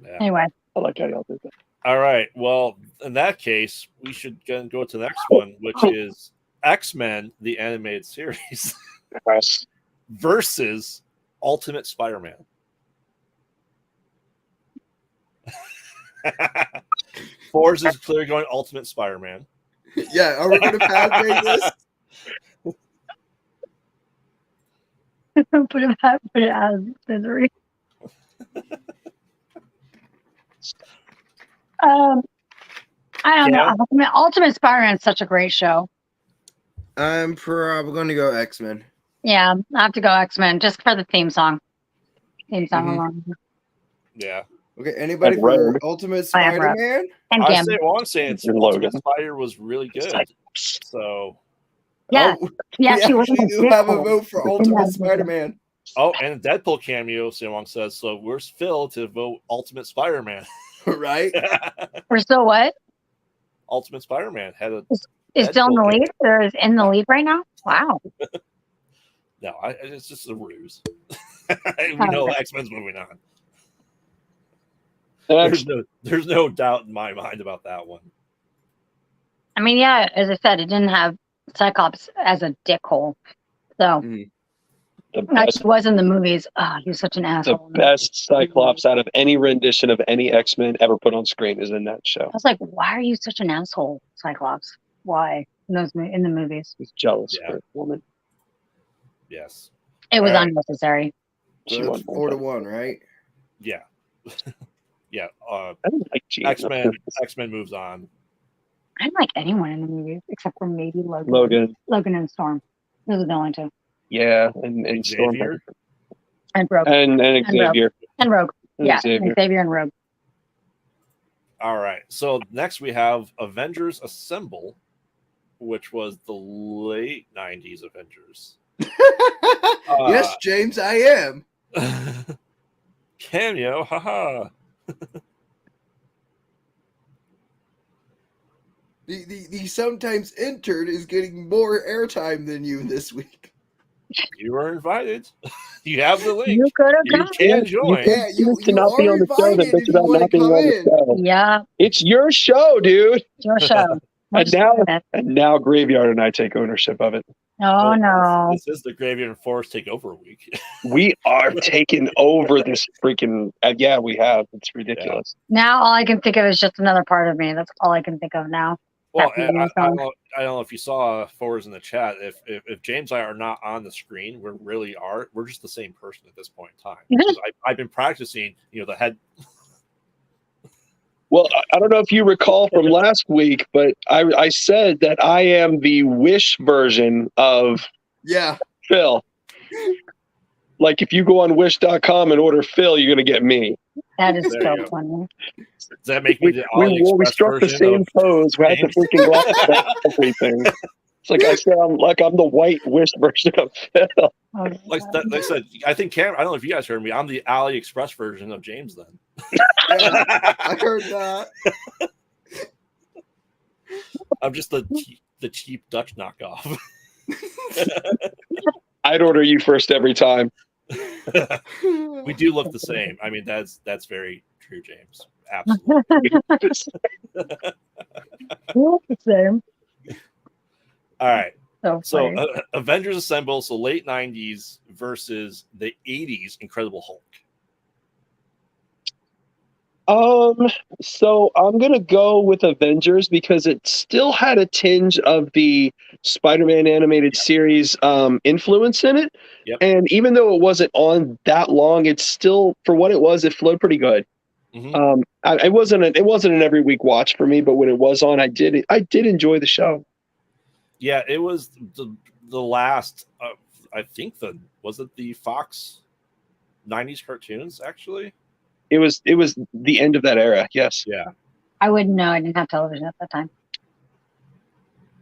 Yeah. Anyway, I like how y'all did that. All right. Well, in that case, we should go to the next one, which is X-Men: The Animated Series Yes. versus Ultimate Spider-Man. Forrest is clearly going Ultimate Spider-Man. Yeah, are we going to Padme this? put it out of misery. I don't know. I mean, Ultimate Spider-Man is such a great show. I'm probably going to go X-Men. Yeah, I have to go X-Men just for the theme song. Alone. Yeah. Okay, anybody And for Rogue. Ultimate I have Rogue. Spider-Man? And I Gambit. say, well, I'm saying You're Ultimate Logan. Spider was really good. So, Yeah, Oh, he we actually was actually a do have a dick vote for hole. Ultimate Spider-Man. and Deadpool cameo, Wong says, so where's Phil to vote Ultimate Spider-Man? Right? We're still what? Ultimate Spider-Man had a Is still in the Deadpool lead? Or is in the lead right now? Wow. no. It's just a ruse. We know X-Men's moving on. There's no doubt in my mind about that one. I mean, yeah, as I said, it didn't have Cyclops as a dickhole. So, like he was in the movies. Oh, he was such an asshole. The best Cyclops out of any rendition of any X-Men ever put on screen is in that show. I was like, why are you such an asshole, Cyclops? Why? In the movies. He's jealous for a woman. Yes. It was All right. unnecessary. So that's 4-1, right? Yeah. Yeah. I don't like cheating. X-Men moves on. I didn't like anyone in the movies except for maybe Logan and Storm. Those are the only two. Yeah, and Storm. Xavier? And Rogue. And Xavier. And Rogue. Yeah, Xavier. Xavier and Rogue. All right. So next we have Avengers Assemble which was the late 90s Avengers. Yes, James, I am. Cameo, haha. The sometimes intern is getting more airtime than you this week. You were invited. You have the link. You could have You come. can join. Yeah, you not be are on the show that invited if bitch you about want not to being come on the in. show. Yeah, It's your show, dude. it's your show. And now Graveyard and I take ownership of it. Oh Well, no. This is the Graveyard and Forest Takeover week. We are taking over this freaking. Yeah, we have. It's ridiculous. Now all I can think of is just another part of me. That's all I can think of now. Well, That I song. don't know if you saw forwards in the chat. If James and I are not on the screen, we're just the same person at this point in time. Because I've been practicing, the head. Well, I don't know if you recall from last week, but I said that I am the Wish version of Phil. Like if you go on Wish.com and order Phil, you're going to get me. That is There so you go. funny. Does that make me the We AliExpress struck the version same of pose. We had the James? freaking glass and everything. It's like I said, I'm the white Wish version of Phil. Oh, Like I said, I think Cam. I don't know if you guys heard me. I'm the AliExpress version of James. Then Yeah, I heard that. I'm just the cheap Dutch knockoff. I'd order you first every time. We do look the same. I mean, that's very true, James. Absolutely. the same. All right. So So funny. Avengers Assemble, so late 90s versus the 80s Incredible Hulk. So I'm gonna go with Avengers because it still had a tinge of the Spider-Man animated series influence in it. Yep. And even though it wasn't on that long, it's still, for what it was, it flowed pretty good. Mm-hmm. It wasn't an every week watch for me, but when it was on, I did enjoy the show. Yeah, it was the last. I think was it the Fox 90s cartoons actually. It was the end of that era. Yes. Yeah. I wouldn't know. I didn't have television at that time.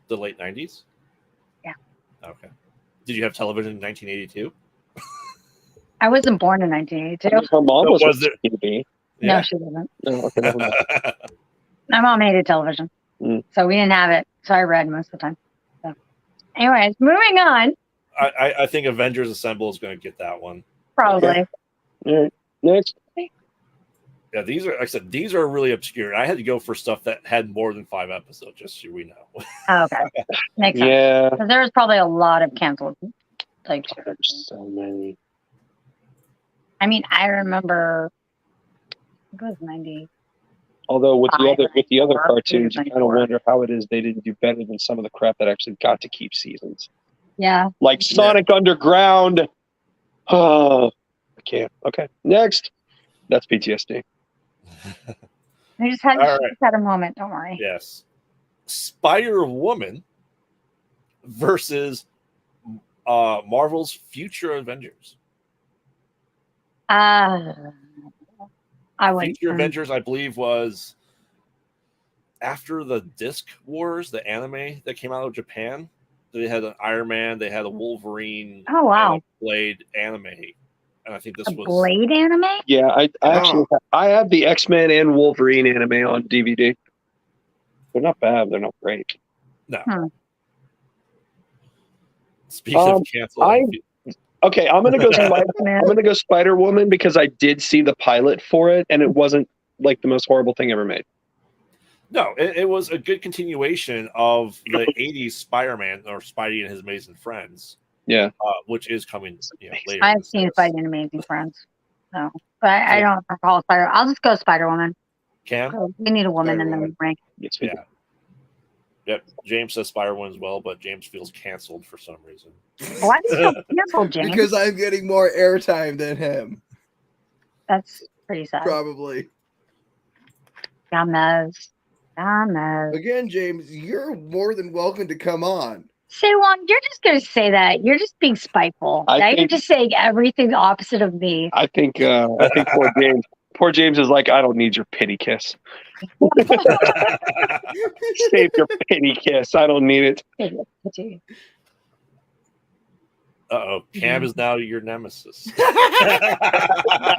The late 90s? Yeah. Okay. Did you have television in 1982? I wasn't born in 1982. Her mom No, was was it? TV. No, she wasn't. No, okay, never mind. My mom hated television, so we didn't have it. So I read most of the time. So, anyways, moving on. I think Avengers Assemble is going to get that one. Probably. All right. Next. Yeah, these are, like I said, these are really obscure. I had to go for stuff that had more than 5 episodes, just so we know. Oh, okay. Makes sense. Yeah. Because there's probably a lot of canceled. Like, There's so many. I mean, I remember it was 90. Although with the other Five, cartoons, you kind of 94. wonder how it is they didn't do better than some of the crap that actually got to keep seasons. Yeah. Like Sonic Underground. Oh, I can't. Okay, next. That's PTSD. I just had, All right. just had a moment. Don't worry. Yes. Spider-Woman versus Marvel's Future Avengers. I would. Future Avengers, I believe, was after the Disc Wars, the anime that came out of Japan. They had an Iron Man, they had a Wolverine, Oh, wow. and a Blade anime, and I think this A was Blade anime? Yeah, I actually have the X-Men and Wolverine anime on DVD. They're not bad. They're not great. no. Speaking of canceling, Okay, I'm gonna go Spider-Woman because I did see the pilot for it, and it wasn't like the most horrible thing ever made. no, it was a good continuation of the '80s Spider-Man or Spidey and His Amazing Friends. Yeah, which is coming later. I've seen Spidey and Amazing Friends. So, but I don't recall Spider. I'll just go Spider-Woman. Cam? We need a woman in the Spider-Woman. ring. Yeah. Yep. James says Spider-Woman as well, but James feels canceled for some reason. Why do you feel canceled, James? Because I'm getting more airtime than him. That's pretty sad. Probably. Dumbass. Again, James, you're more than welcome to come on. Sewon, you're just going to say that. You're just being spiteful. Now you're just saying everything opposite of me. I think poor James is like, I don't need your pity kiss. Save your pity kiss. I don't need it. Uh-oh, Cam is now your nemesis. I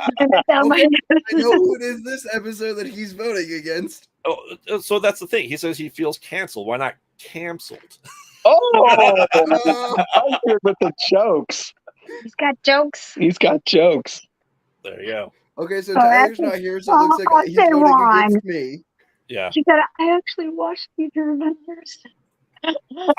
know who it is this episode that he's voting against. Oh, so that's the thing. He says he feels canceled. Why not canceled? Oh, I'm here with the jokes. He's got jokes. He's got jokes. There you go. Okay, so Tyler's not here, so it looks like he's voting against me. Yeah. She said, I actually watched Future Avengers.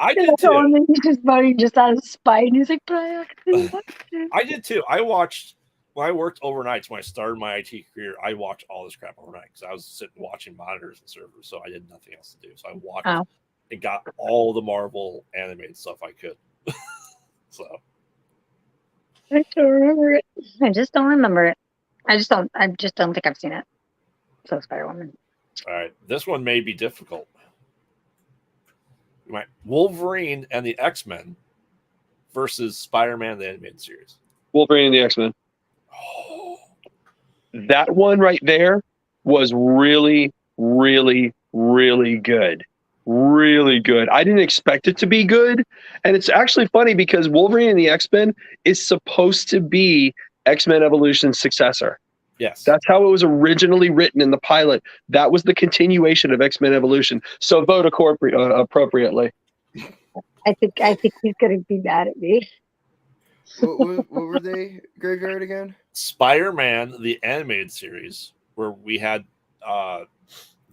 I did too. And then he's just voting just out of spite. And he's like, but I actually watched it. I did too. I watched, when I worked overnights, when I started my IT career, I watched all this crap overnight because I was sitting watching monitors and servers, so I had nothing else to do. So I watched and got all the Marvel animated stuff I could. So. I don't remember it. I just don't remember it. I just don't think I've seen it. So Spider-Woman. All right. This one may be difficult. Right. Wolverine and the X-Men versus Spider-Man the animated series. Wolverine and the X-Men. Oh. That one right there was really, really, really good. Really good. I didn't expect it to be good. And it's actually funny because Wolverine and the X-Men is supposed to be X-Men Evolution's successor. Yes. That's how it was originally written in the pilot. That was the continuation of X-Men Evolution. So vote appropriately. I think he's going to be mad at me. What were they, Graveyard, again? Spider-Man, the animated series, where we had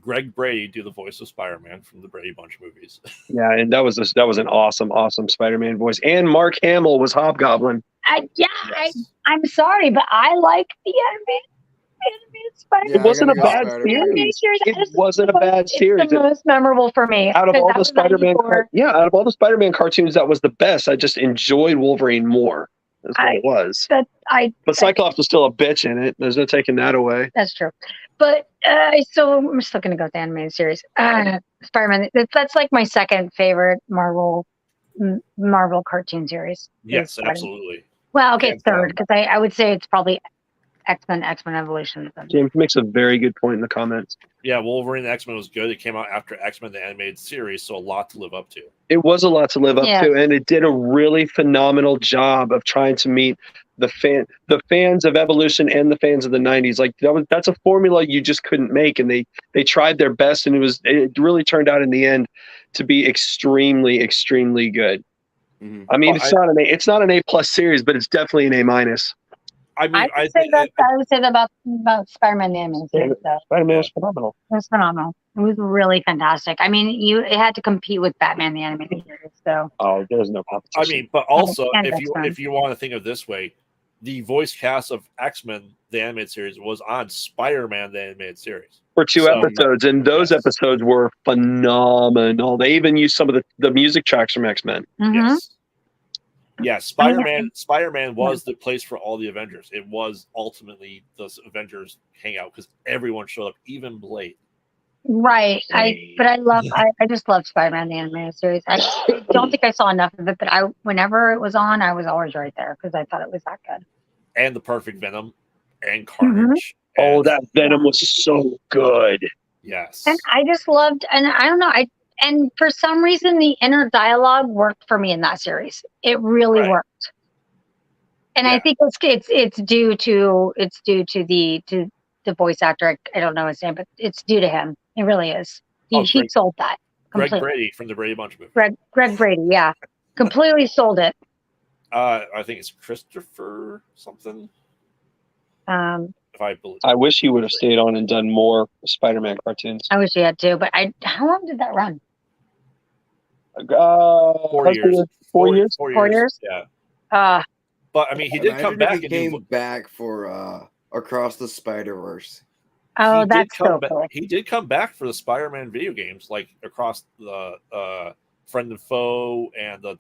Greg Brady do the voice of Spider-Man from the Brady Bunch movies. Yeah, and that was an awesome Spider-Man voice. And Mark Hamill was Hobgoblin. I'm sorry, but I like the animated Spider-Man. It wasn't a bad series. It wasn't a bad series. It's the most memorable for me. Out of all the Spider-Man, out of all the Spider-Man cartoons, that was the best. I just enjoyed Wolverine more. That's what it was. But Cyclops was still a bitch in it. There's no taking that away. That's true. But so I'm still gonna go with the animated series. Spider-Man. That's like my second favorite Marvel cartoon series. Yes, absolutely. Well, okay, third, because I would say it's probably X-Men Evolution. James makes a very good point in the comments. Yeah, Wolverine and X-Men was good. It came out after X-Men the animated series, so a lot to live up to. It was a lot to live up to, and it did a really phenomenal job of trying to meet the fans of Evolution and the fans of the 90s. Like that's a formula you just couldn't make, and they tried their best, and it really turned out in the end to be extremely good. Mm-hmm. I mean, it's not an A+ series, but it's definitely an A-. I would say that about Spider-Man the animated series. Spider-Man was phenomenal. It was phenomenal. It was really fantastic. I mean, it had to compete with Batman the animated series. So there's no competition. I mean, but also if you want to think of it this way, the voice cast of X-Men the animated series was on Spider-Man the animated series for 2 episodes, and those episodes were phenomenal. They even used some of the music tracks from X-Men. Mm-hmm. Yes. Yeah, Spider-Man was the place for all the Avengers. It was ultimately the Avengers hangout because everyone showed up, even Blade. Right. I just love Spider-Man the animated series. I don't think I saw enough of it, but whenever it was on, I was always right there because I thought it was that good. And the perfect Venom and Carnage. Mm-hmm. That Venom was so good. Yes. And I just loved, and I don't know, and for some reason, the inner dialogue worked for me in that series. It really worked, and I think it's due to the voice actor. I don't know his name, but it's due to him. It really is. He sold that completely. Greg Brady from the Brady Bunch movie. Greg Brady, yeah, completely sold it. I think it's Christopher something. I wish he would have stayed on and done more Spider-Man cartoons. I wish he had too, but how long did that run? 4 years. 4 years. 4 years. Yeah. But I mean, he did come back. He came back for Across the Spider-Verse. Oh, that's so cool. He did come back for the Spider-Man video games, like Across the Friend and Foe and the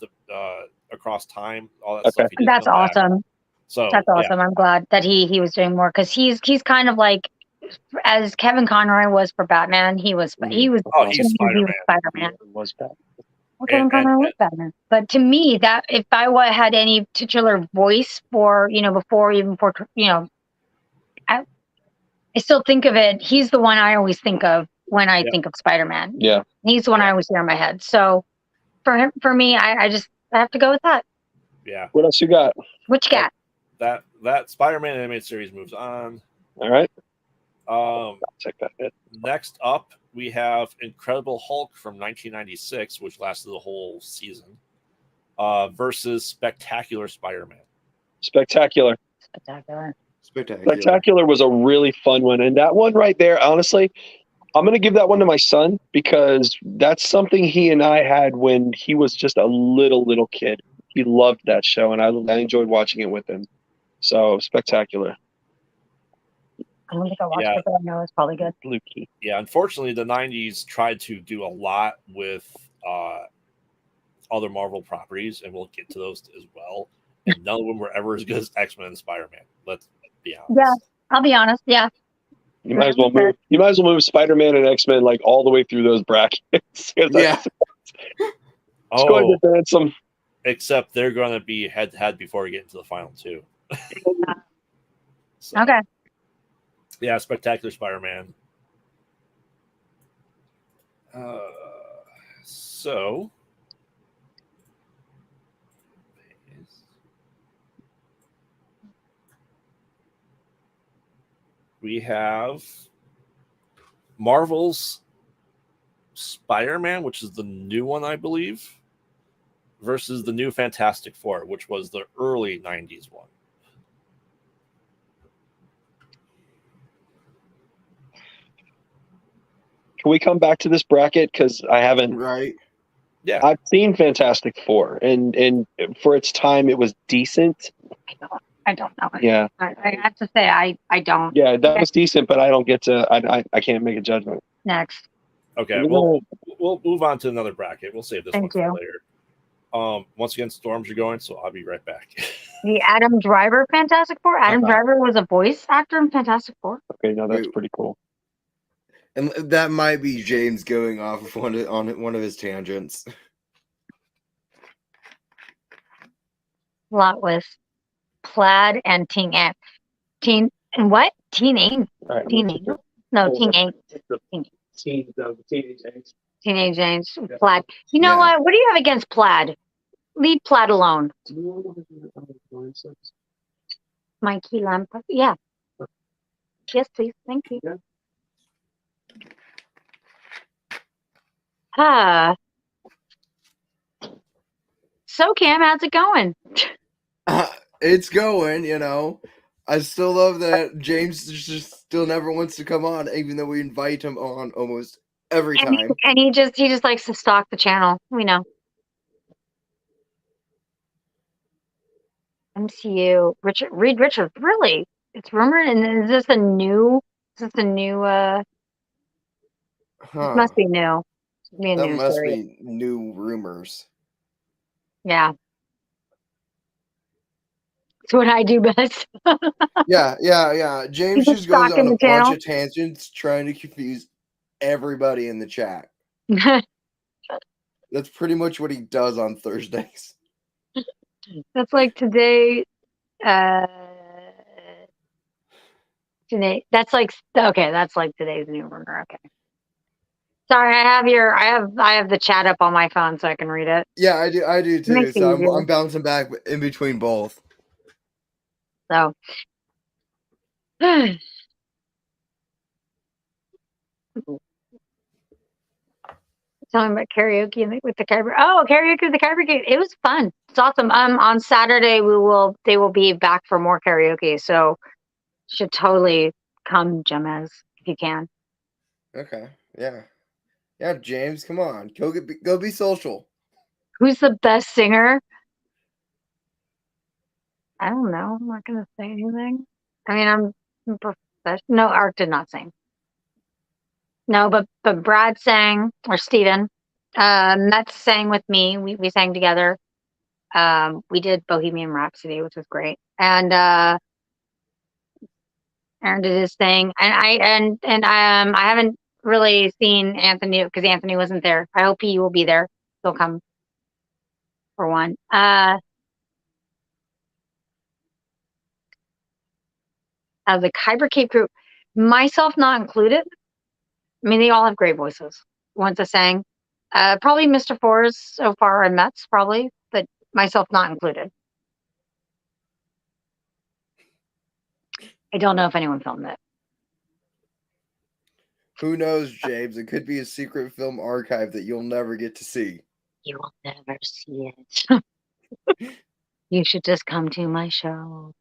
Across Time, all that stuff. That's awesome. Back. So that's awesome. Yeah. I'm glad that he was doing more because he's kind of like as Kevin Conroy was for Batman. He's Spider-Man. Was Batman. Well, Kevin Conroy was Batman. But to me, that if I had any titular voice for before I still think of it. He's the one I always think of when I think of Spider-Man. Yeah. He's the one I always hear in my head. So for me, I have to go with that. Yeah. What else you got? What you got? That Spider-Man animated series moves on. All right. I'll take that hit. Next up, we have Incredible Hulk from 1996, which lasted the whole season, versus Spectacular Spider-Man. Spectacular. Spectacular was a really fun one. And that one right there, honestly, I'm going to give that one to my son because that's something he and I had when he was just a little kid. He loved that show, and I enjoyed watching it with him. So, Spectacular. I don't think I watched it, but I know it's probably good. Lukey. Yeah, unfortunately, the 90s tried to do a lot with other Marvel properties, and we'll get to those as well. And none of them were ever as good as X-Men and Spider-Man. Let's be honest. Yeah, I'll be honest. Yeah. You might as well move. You might as well move Spider-Man and X-Men like all the way through those brackets. Yeah. Let's go ahead and advance them. Except they're going to be head-to-head before we get into the final two. So, okay. Yeah, Spectacular Spider-Man. So we have Marvel's Spider-Man, which is the new one, I believe, versus the new Fantastic Four, which was the early 90s one. Can we come back to this bracket? Because I haven't. Right. Yeah. I've seen Fantastic Four, and for its time, it was decent. I don't know. Yeah. I have to say, I don't. Yeah, that was decent, but I don't get to. I can't make a judgment. Next. Okay, we'll move on to another bracket. We'll save this one for later. Once again, Storms are going, so I'll be right back. The Adam Driver Fantastic Four. Adam Driver was a voice actor in Fantastic Four. Okay, no, that's pretty cool. And that might be James going off of on one of his tangents. Lot with Plaid and Teen and what? Teen Angel. Right, Teen Angel? No, Teen Angel. Teenage Angel. Plaid. You know what? What do you have against Plaid? Leave Plaid alone. Mikey Lamp. Yeah. Yes, please. Thank you. Yeah. So Cam, how's it going? It's going, you know. I still love that James just still never wants to come on, even though we invite him on almost every time. And he just likes to stalk the channel. We know. MCU. Reed Richards. Really? It's rumored, and is this a new? This must be new. That must be new rumors. Yeah. It's what I do best. Yeah. James just goes on a bunch of tangents trying to confuse everybody in the chat. That's pretty much what he does on Thursdays. That's like today. Today. That's like today's new rumor. Okay. Sorry, I have the chat up on my phone so I can read it. Yeah, I do too. So I'm bouncing back in between both. So tell me about karaoke with the Kyber. Oh, karaoke with the Kyber Gate. It was fun. It's awesome. On Saturday they will be back for more karaoke. So should totally come, Jemez, if you can. Okay. Yeah. Yeah, James, come on. Go be social. Who's the best singer? I don't know. I'm not gonna say anything. I mean, I'm professional. No, Art did not sing. No, but Brad sang, or Steven. Matt sang with me. We sang together. We did Bohemian Rhapsody, which was great. And Aaron did his thing. And I haven't really seen Anthony because Anthony wasn't there. I hope he will be there. He'll come for one. The Kyber Cape group. Myself not included. I mean, they all have great voices. Once I sang, probably Mr. Forrest so far and Mets probably, but myself not included. I don't know if anyone filmed it. Who knows, James? It could be a secret film archive that you'll never get to see. You will never see it. You should just come to my show.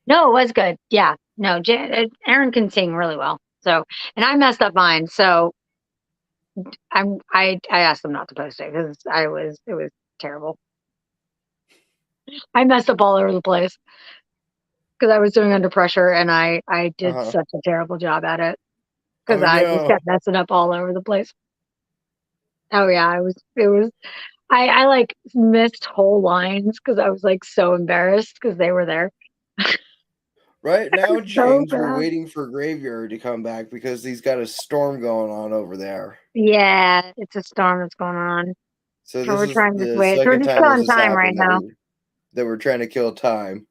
No, it was good. Yeah. No, Aaron can sing really well. So, and I messed up mine. So I asked them not to post it because it was terrible. I messed up all over the place because I was doing Under Pressure and I did such a terrible job at it because I just kept messing up all over the place. Oh yeah, it was I like missed whole lines because I was like so embarrassed because they were there. Right now, James, So we're bad. waiting for Graveyard to come back because he's got a storm going on over there. Yeah, it's a storm that's going on. So So this we're is trying to the wait. We're second just time this killing has time right happened now. that we're trying to kill time.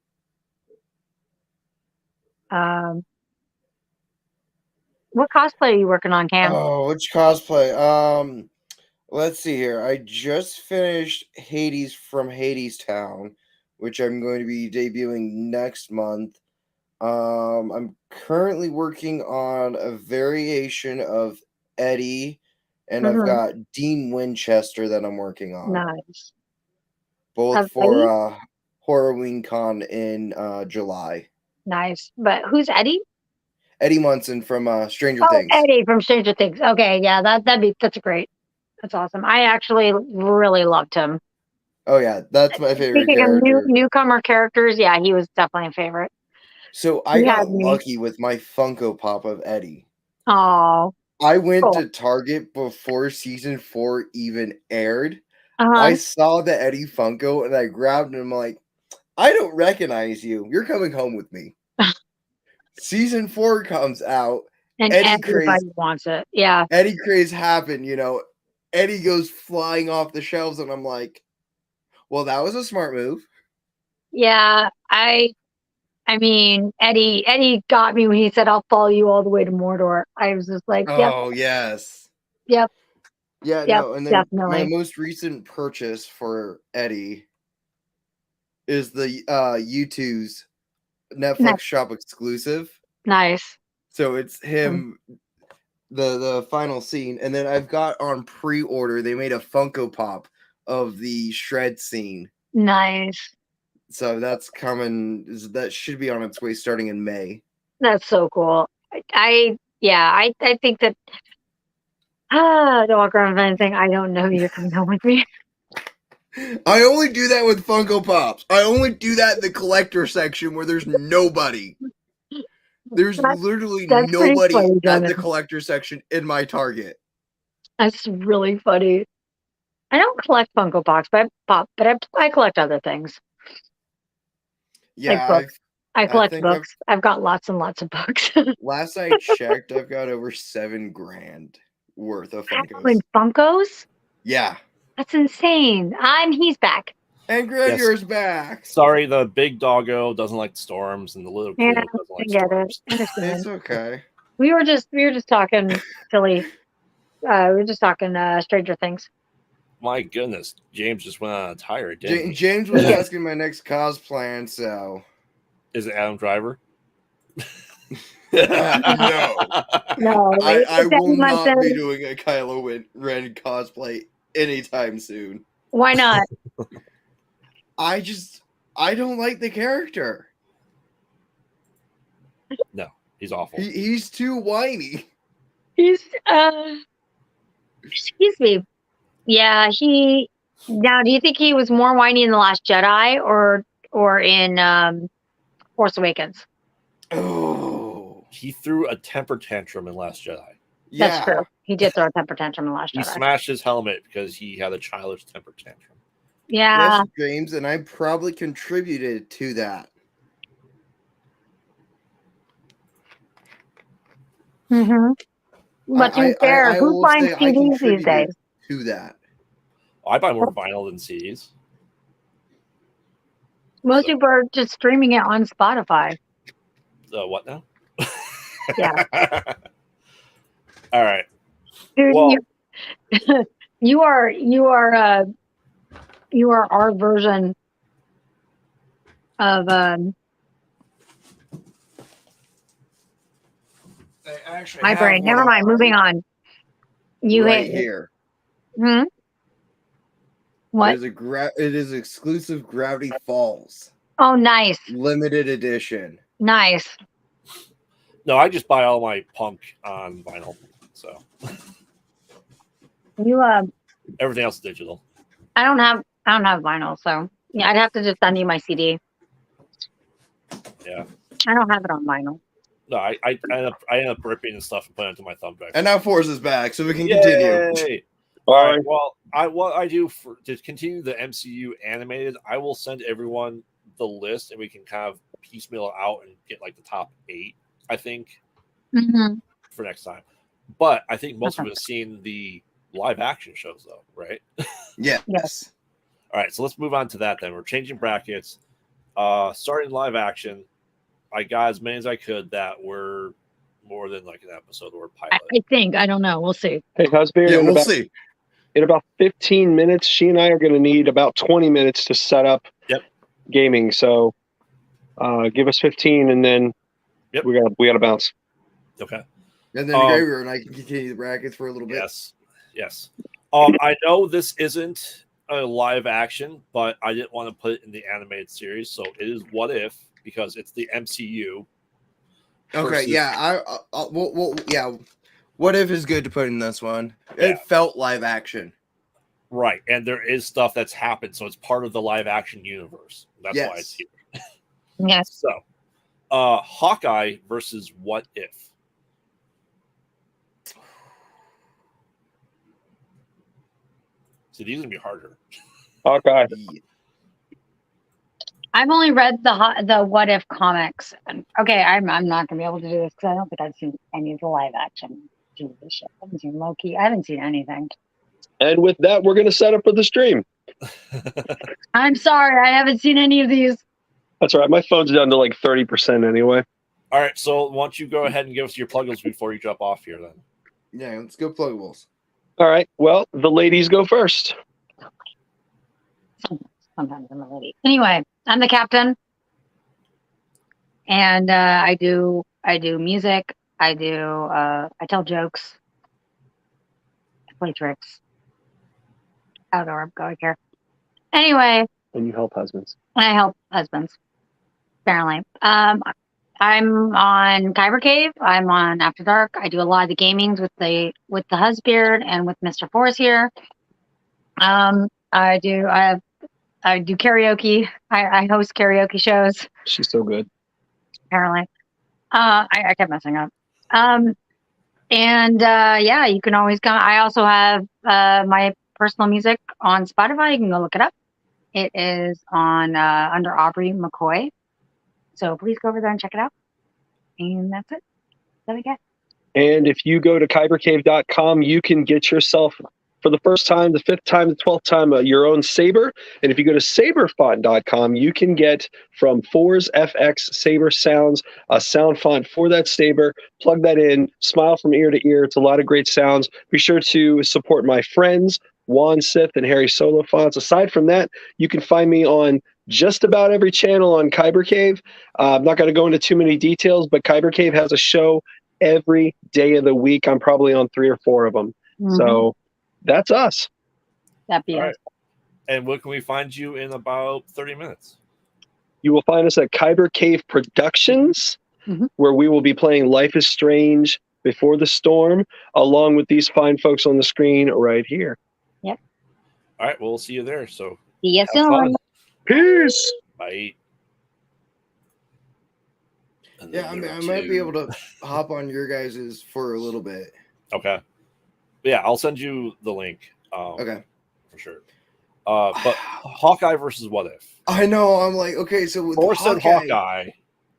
What cosplay are you working on, Cam? Oh, which cosplay? Let's see here. I just finished Hades from Hades Town, which I'm going to be debuting next month. I'm currently working on a variation of Eddie, and I've got Dean Winchester that I'm working on. Nice. Both Of for Eddie? Horrorween Con in July. Nice. But who's Eddie? Eddie Munson from Stranger Oh, Things. Eddie from Stranger Things. Okay, yeah, that's great. That's awesome. I actually really loved him. Oh yeah, that's my favorite Speaking of character. newcomer characters, yeah, he was definitely a favorite. So I He got had me. lucky with my Funko Pop of Eddie. Oh, I went cool. to Target before season 4 even aired. Uh-huh. I saw the Eddie Funko and I grabbed him like, I don't recognize you. You're coming home with me. Season 4 comes out. And everybody wants it. Yeah. Eddie craze happened, Eddie goes flying off the shelves and I'm like, well, that was a smart move. Yeah, I mean, Eddie got me when he said, "I'll follow you all the way to Mordor." I was just like, "Yep." Oh, yes. Yep. Yeah, yep, no, and then definitely. my most recent purchase for Eddie is the U2's Netflix shop exclusive. Nice. So it's him, the final scene, and then I've got on pre-order, they made a Funko Pop of the shred scene. Nice. So that's coming. That should be on its way starting in May. That's so cool. I think that don't walk around with anything. I don't know you're coming home with me. I only do that with Funko Pops. I only do that in the collector section where there's nobody. There's literally nobody funny, at the collector section in my Target. That's really funny. I don't collect Funko Pops, but I collect other things. Yeah, like books. I collect books. I've got lots and lots of books. Last I checked, I've got over $7,000 worth of Funkos. Funkos? Yeah. That's insane. And he's back. And Graveyard's back. Sorry, the big doggo doesn't like storms, and the little kid doesn't like storms. It's okay. We were just talking silly. We were just talking Stranger Things. My goodness, James just went on a tire, didn't he? James was asking my next cosplay, so is it Adam Driver? No. No, I will not be doing a Kylo Ren cosplay anytime soon. Why not? I don't like the character. No, he's awful. He's too whiny. He's excuse me. Yeah, now do you think he was more whiny in The Last Jedi or in Force Awakens? Oh. He threw a temper tantrum in Last Jedi. Yeah. That's true. He did throw a temper tantrum in Last Jedi. He smashed his helmet because he had a childish temper tantrum. Yeah. Yes, James, and I probably contributed to that. Mm-hmm. But to be fair, who finds CDs these days? To that. I buy more vinyl than CDs. Most people are just streaming it on Spotify. What now? Yeah. All right. Dude, Well, you are our version of my brain. Never mind. Moving on. You right hate here. Hmm? What? It is exclusive Gravity Falls. Oh, nice. Limited edition. Nice. no, I just buy all my punk on vinyl. So You everything else is digital. I don't have vinyl, so yeah, I'd have to just send you my CD. Yeah. I don't have it on vinyl. No, I end up ripping and stuff and putting it into my thumb drive. And now Force is back, so we can continue. All right. Well, what I do to continue the MCU animated, I will send everyone the list, and we can kind of piecemeal it out and get like the top 8. I think for next time. But I think most of us have seen the live action shows, though, right? Yes. All right. So let's move on to that. Then we're changing brackets. Starting live action. I got as many as I could that were more than like an episode or a pilot. I think. I don't know. We'll see. Hey, Husband. Yeah, we'll see. In about 15 minutes, she and I are going to need about 20 minutes to set up gaming. So give us 15, and then we got to bounce. Okay. And then Graveyard and I can continue the brackets for a little bit. Yes. I know this isn't a live action, but I didn't want to put it in the animated series, so it is What If, because it's the MCU. Okay, yeah. Yeah. What If is good to put in this one. It felt live action. Right, and there is stuff that's happened, so it's part of the live action universe. That's why it's here. Yes. So, Hawkeye versus What If. So these are gonna be harder. Hawkeye. I've only read the What If comics. Okay, I'm not gonna be able to do this because I don't think I've seen any of the live action TV show. I haven't seen Loki. I haven't seen anything. And with that, we're going to set up for the stream. I'm sorry, I haven't seen any of these. That's all right. My phone's down to like 30% anyway. All right, so why don't you go ahead and give us your pluggables before you jump off here, then? Yeah, let's go pluggables. All right. Well, the ladies go first. Sometimes I'm a lady. Anyway, I'm the captain, and I do music. I tell jokes. I play tricks. I don't know where I'm going here. Anyway. And you help husbands. I help husbands. Apparently. I'm on Kyber Cave. I'm on After Dark. I do a lot of the gamings with the husband and with Mr. Force here. I do karaoke. I host karaoke shows. She's so good. Apparently. I kept messing up. Yeah, you can always come. I also have my personal music on Spotify. You can go look it up. It is on under Aubrey McCoy. So please go over there and check it out. And that's it. That's what I get. And if you go to kybercave.com, you can get yourself, for the first time, the 5th time, the 12th time, your own saber. And if you go to saberfont.com, you can get from Fours FX Saber Sounds a sound font for that saber. Plug that in, smile from ear to ear. It's a lot of great sounds. Be sure to support my friends, Juan Sith and Harry Solo Fonts. Aside from that, you can find me on just about every channel on Kyber Cave. I'm not going to go into too many details, but Kyber Cave has a show every day of the week. I'm probably on 3 or 4 of them. Mm-hmm. So that's us. That'd be right. And where can we find you in about 30 minutes? You will find us at Kyber Cave Productions, where we will be playing Life is Strange Before the Storm, along with these fine folks on the screen right here. Yep. All right. Well, we'll see you there. So see you soon. Peace. Bye. Yeah, I might be able to hop on your guys's for a little bit. Okay. Yeah, I'll send you the link. Okay. For sure. But Hawkeye versus What If? I know. I'm like, okay, so with Hawkeye,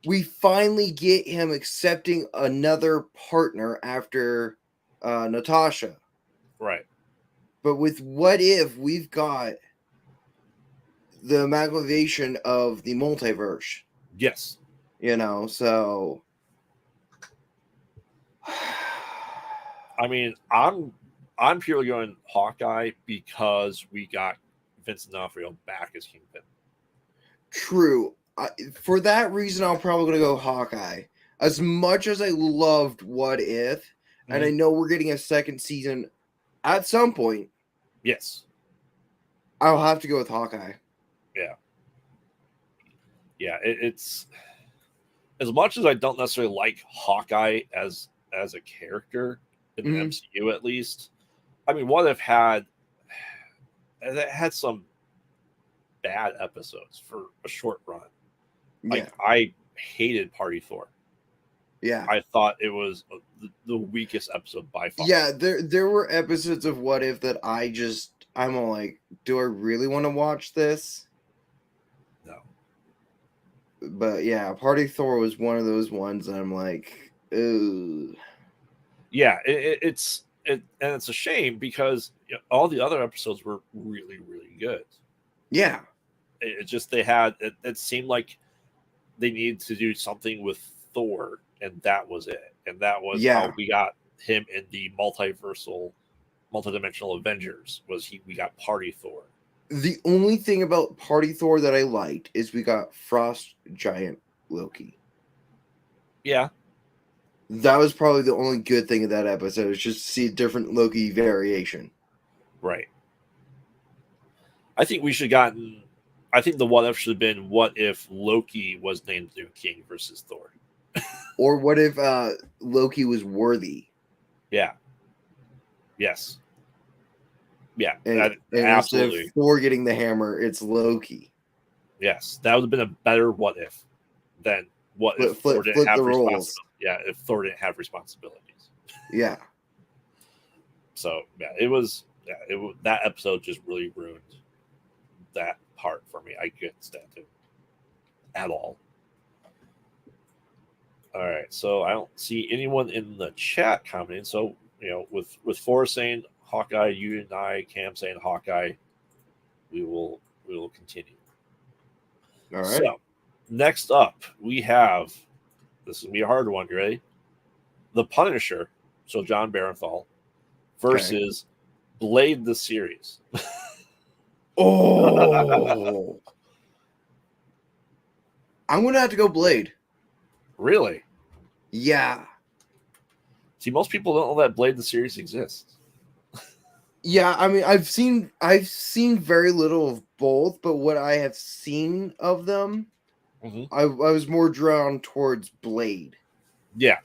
we finally get him accepting another partner after Natasha. Right. But with What If, we've got the amalgamation of the multiverse. Yes. So I mean, I'm purely going Hawkeye because we got Vincent D'Onofrio back as Kingpin. true. For that reason, I'm probably going to go Hawkeye. As much as I loved What If, and I know we're getting a second season at some point, Yes. I'll have to go with Hawkeye. Yeah. It's as much as I don't necessarily like Hawkeye as a character in the MCU, at least. I mean, What If had some bad episodes for a short run. Like, I hated Party Thor. Yeah. I thought it was the weakest episode by far. Yeah, there were episodes of What If that I'm all like, do I really want to watch this? No. But yeah, Party Thor was one of those ones that I'm like, ugh. Yeah, it's a shame because all the other episodes were really, really good. Yeah. It just it seemed like they needed to do something with Thor, and that was it. And that was how we got him in the multidimensional Avengers. We got Party Thor. The only thing about Party Thor that I liked is we got Frost Giant Loki. Yeah. That was probably the only good thing of that episode, is just to see a different Loki variation. Right. I think the What If should have been, what if Loki was named new king versus Thor? Or what if Loki was worthy? Yeah. Yes. Yeah. And absolutely. Instead of Thor getting the hammer, it's Loki. Yes. That would have been a better what if than what if Thor didn't have responsibilities. Yeah, if Thor didn't have responsibilities. Yeah. So yeah, that episode just really ruined that part for me. I couldn't stand it at all. All right, so I don't see anyone in the chat commenting. So with Forrest saying Hawkeye, you and I, Cam saying Hawkeye, we will continue. All right. So next up, we have, this is gonna be a hard one. You ready? The Punisher, so John Barenthal, versus Blade the series. Oh, I'm gonna have to go Blade. Really? Yeah. See, most people don't know that Blade the series exists. Yeah, I mean, I've seen very little of both, but what I have seen of them, I was more drawn towards Blade. Yeah,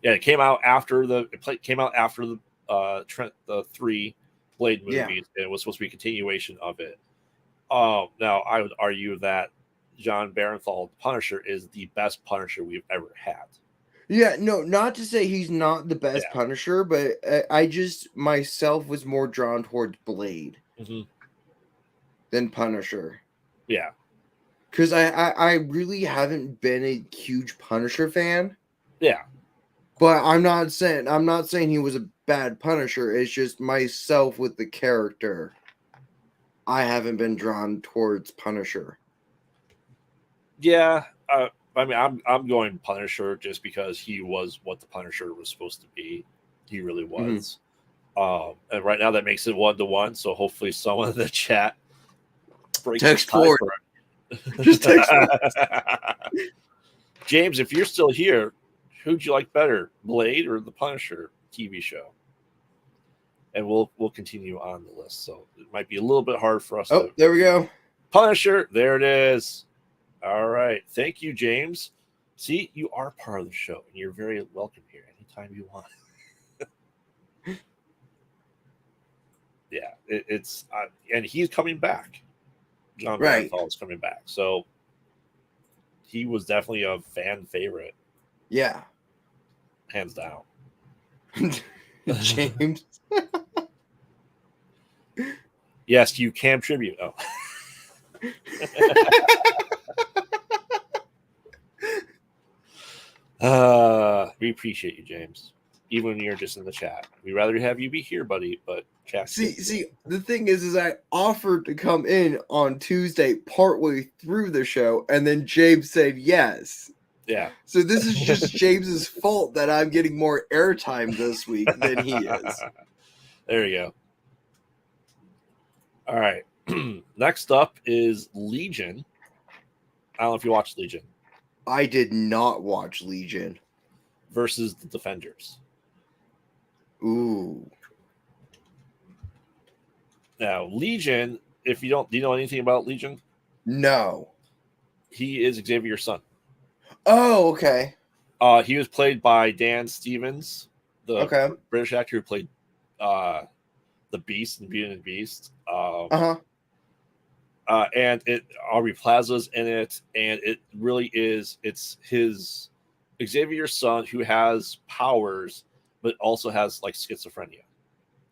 it came out after the 3 Blade movies. And it was supposed to be a continuation of it. Now I would argue that John Barenthal, Punisher, is the best Punisher we've ever had. Yeah, no, not to say he's not the best Punisher, but I just myself was more drawn towards Blade than Punisher. Yeah, because I really haven't been a huge Punisher fan. Yeah, but I'm not saying he was a bad Punisher. It's just myself with the character. I haven't been drawn towards Punisher. Yeah, I mean, I'm going Punisher just because he was what the Punisher was supposed to be. He really was. And right now that makes it 1-1. So hopefully someone in the chat breaks text forward. Just text James, if you're still here, who'd you like better, Blade or the Punisher TV show? And we'll continue on the list. So it might be a little bit hard for us. There we go. Punisher. There it is. All right. Thank you, James. See, you are part of the show, and you're very welcome here anytime you want. Yeah, it's and he's coming back. John Barenthal is coming back, so he was definitely a fan favorite. Yeah, hands down. James. Yes, you can tribute. Oh. We appreciate you, James. even when you're just in the chat. We'd rather have you be here, buddy, but chat. See, the thing is I offered to come in on Tuesday partway through the show, and then James said yes. Yeah. So this is just James's fault that I'm getting more airtime this week than he is. There you go. All right. Next up is Legion. I don't know if you watched Legion. I did not watch Legion. Versus the Defenders. Ooh. Now, Legion, do you know anything about Legion? No. He is Xavier's son. Oh, okay. He was played by Dan Stevens, the British actor who played the Beast in Beauty and the Beast. And Aubrey Plaza's in it, and it really is. It's his Xavier's son who has powers, but also has like schizophrenia.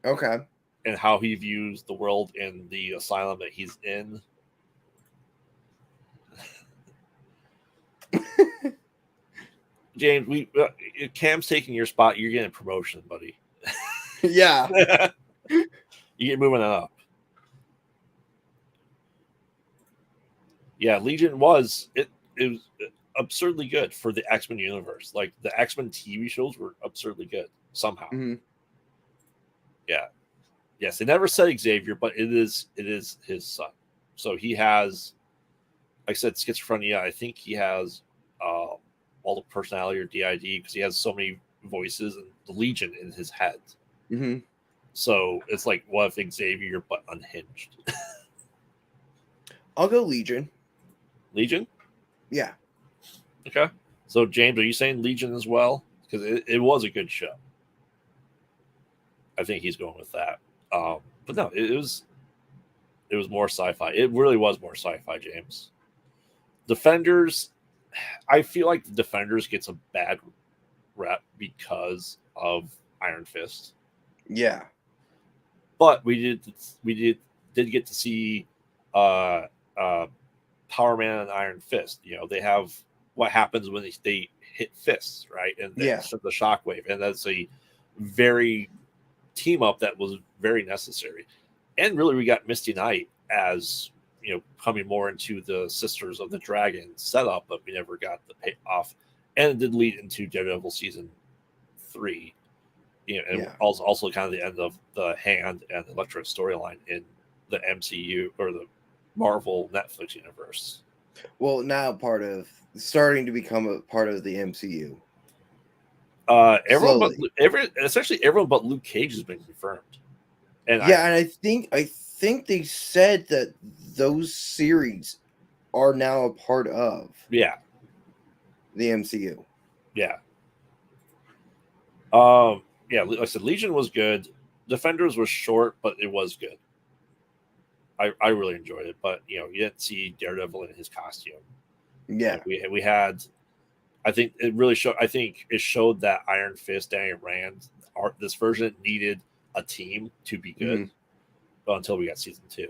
Okay. And how he views the world in the asylum that he's in. James, Cam's taking your spot. You're getting a promotion, buddy. Yeah. You get moving on up. Yeah, Legion was absurdly good for the X-Men universe. Like the X-Men TV shows were absurdly good somehow. Mm-hmm. Yeah. Yes, they never said Xavier, but it is his son. So he has, like I said, schizophrenia. I think he has multiple personality or DID because he has so many voices and the Legion in his head. Mm-hmm. So it's like, what if Xavier but unhinged? I'll go Legion. Legion? Yeah. Okay. So James, are you saying Legion as well? Because it was a good show. I think he's going with that. But no, it was more sci-fi. It really was more sci-fi, James. Defenders, I feel like the Defenders gets a bad rep because of Iron Fist. Yeah. But we did get to see Power Man and Iron Fist. You know, they have what happens when they hit fists, right? And then the shockwave. And that's a very team up that was very necessary. And really we got Misty Knight as, you know, coming more into the Sisters of the Dragon setup, but we never got the payoff. And it did lead into Daredevil season 3. You know, and also kind of the end of the Hand and Elektra storyline in the MCU or the Marvel Netflix universe. Well, now starting to become a part of the MCU. Essentially everyone but Luke Cage has been confirmed. And I think they said that those series are now a part of the MCU. Yeah. Like I said, Legion was good. Defenders was short, but it was good. I really enjoyed it, but you know, you didn't see Daredevil in his costume. Yeah, like we had. I think it really showed. I think it showed that Iron Fist, Daniel Rand, this version needed a team to be good until we got season 2.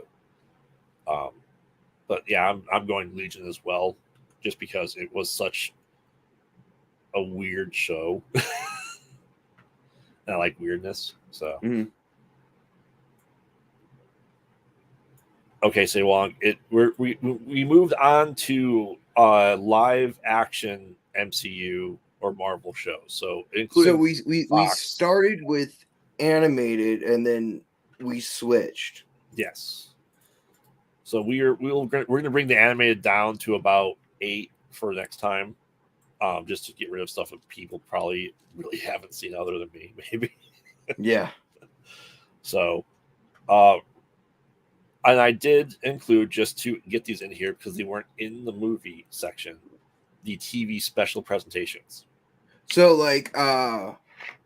But yeah, I'm going Legion as well, just because it was such a weird show. And I like weirdness, so. Okay, so Wong, we moved on to live action MCU or Marvel shows. So we started with animated and then we switched. Yes. So we're gonna bring the animated down to about 8 for next time, just to get rid of stuff that people probably really haven't seen other than me, maybe. Yeah. So, and I did include, just to get these in here because they weren't in the movie section, the TV special presentations. So like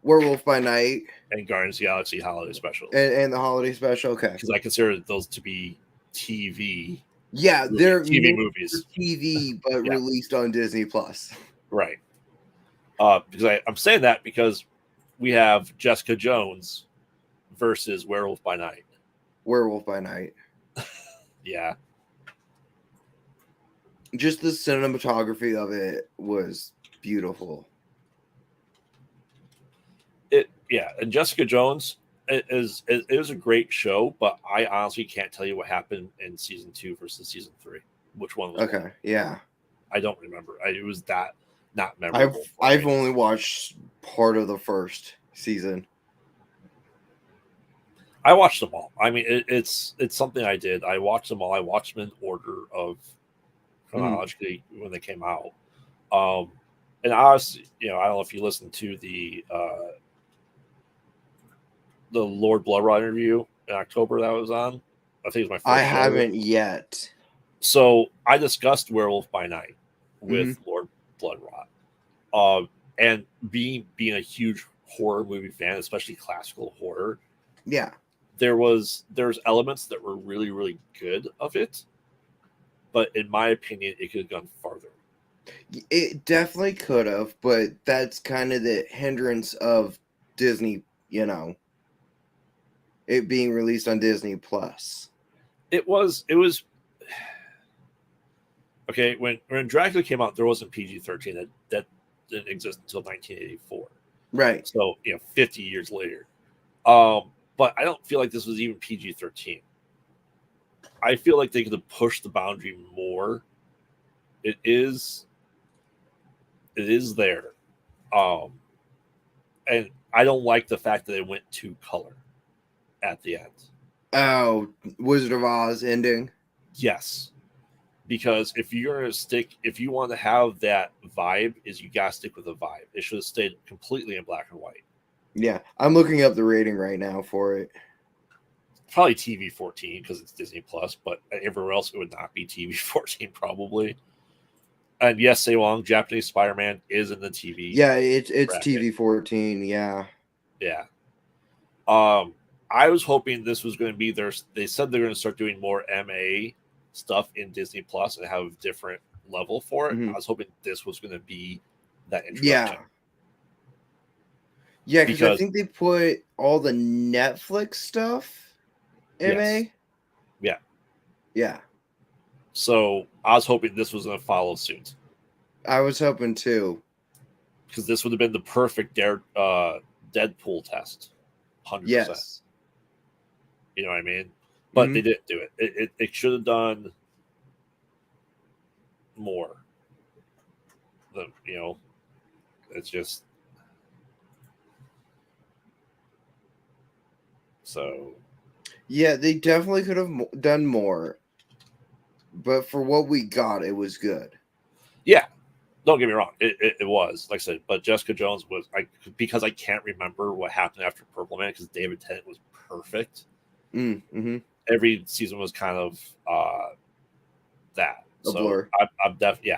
Werewolf by Night and Guardians of the Galaxy Holiday Special. And the Holiday Special, okay. Because I consider those to be TV. Yeah, they're TV movies. TV, but released on Disney Plus. Right. Because I'm saying that because we have Jessica Jones versus Werewolf by Night. Werewolf by Night. Yeah. Just the cinematography of it was beautiful. Yeah, and Jessica Jones it was a great show, but I honestly can't tell you what happened in season 2 versus season 3. Which one was Okay, what? yeah. I don't remember. It was that not I've memorable. I've only watched part of the first season. I watched them all. I mean, it's something I did. I watched them all. I watched them in order of chronologically when they came out. And honestly, I don't know if you listened to the Lord Blood-Rot interview in October that was on. I think it was my first I show. haven't yet. So I discussed Werewolf by Night with Mm-hmm. Lord Blood-Rot. And being a huge horror movie fan, especially classical horror, Yeah. there's elements that were really, really good of it, but in my opinion, it could have gone farther. It definitely could have, but that's kind of the hindrance of Disney, it being released on Disney Plus. It was okay when Dracula came out. There wasn't PG-13 that didn't exist until 1984. Right. So 50 years later. But I don't feel like this was even PG-13. I feel like they could have pushed the boundary more. It is there. And I don't like the fact that it went to color at the end. Oh, Wizard of Oz ending. Yes. Because if you want to have that vibe, you gotta stick with the vibe. It should have stayed completely in black and white. Yeah, I'm looking up the rating right now for it. Probably TV 14 because it's Disney Plus, but everywhere else it would not be TV 14 probably. And yes, Say Wong, Japanese Spider-Man is in the TV. Yeah, it's bracket. TV 14. Yeah. Yeah. I was hoping this was going to be they said they're going to start doing more MA stuff in Disney Plus and have a different level for it. Mm-hmm. I was hoping this was going to be that introduction. Yeah, because I think they put all the Netflix stuff MA. Yes. Yeah. So I was hoping this was going to follow suit. I was hoping too. Because this would have been the perfect Deadpool test. 100%. Yes. You know what I mean? But they didn't do it. It should have done more. It's just so. Yeah, they definitely could have done more. But for what we got, it was good. Yeah. Don't get me wrong. It was, like I said, but Jessica Jones was because I can't remember what happened after Purple Man because David Tennant was perfect. Mm-hmm. Every season was kind of that. A so blur. I'm definitely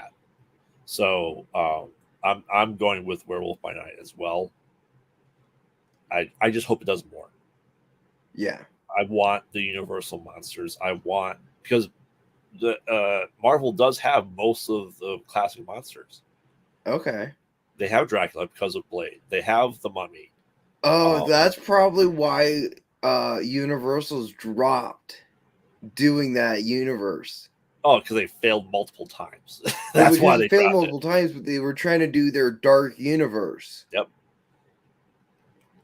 So I'm going with Werewolf by Night as well. I just hope it does more. Yeah. I want the Universal monsters. Because the Marvel does have most of the classic monsters. Okay. They have Dracula because of Blade. They have the Mummy. Oh, that's probably why Universal's dropped doing that universe. Oh, because they failed multiple times. That's why they failed multiple times, but they were trying to do their dark universe. Yep.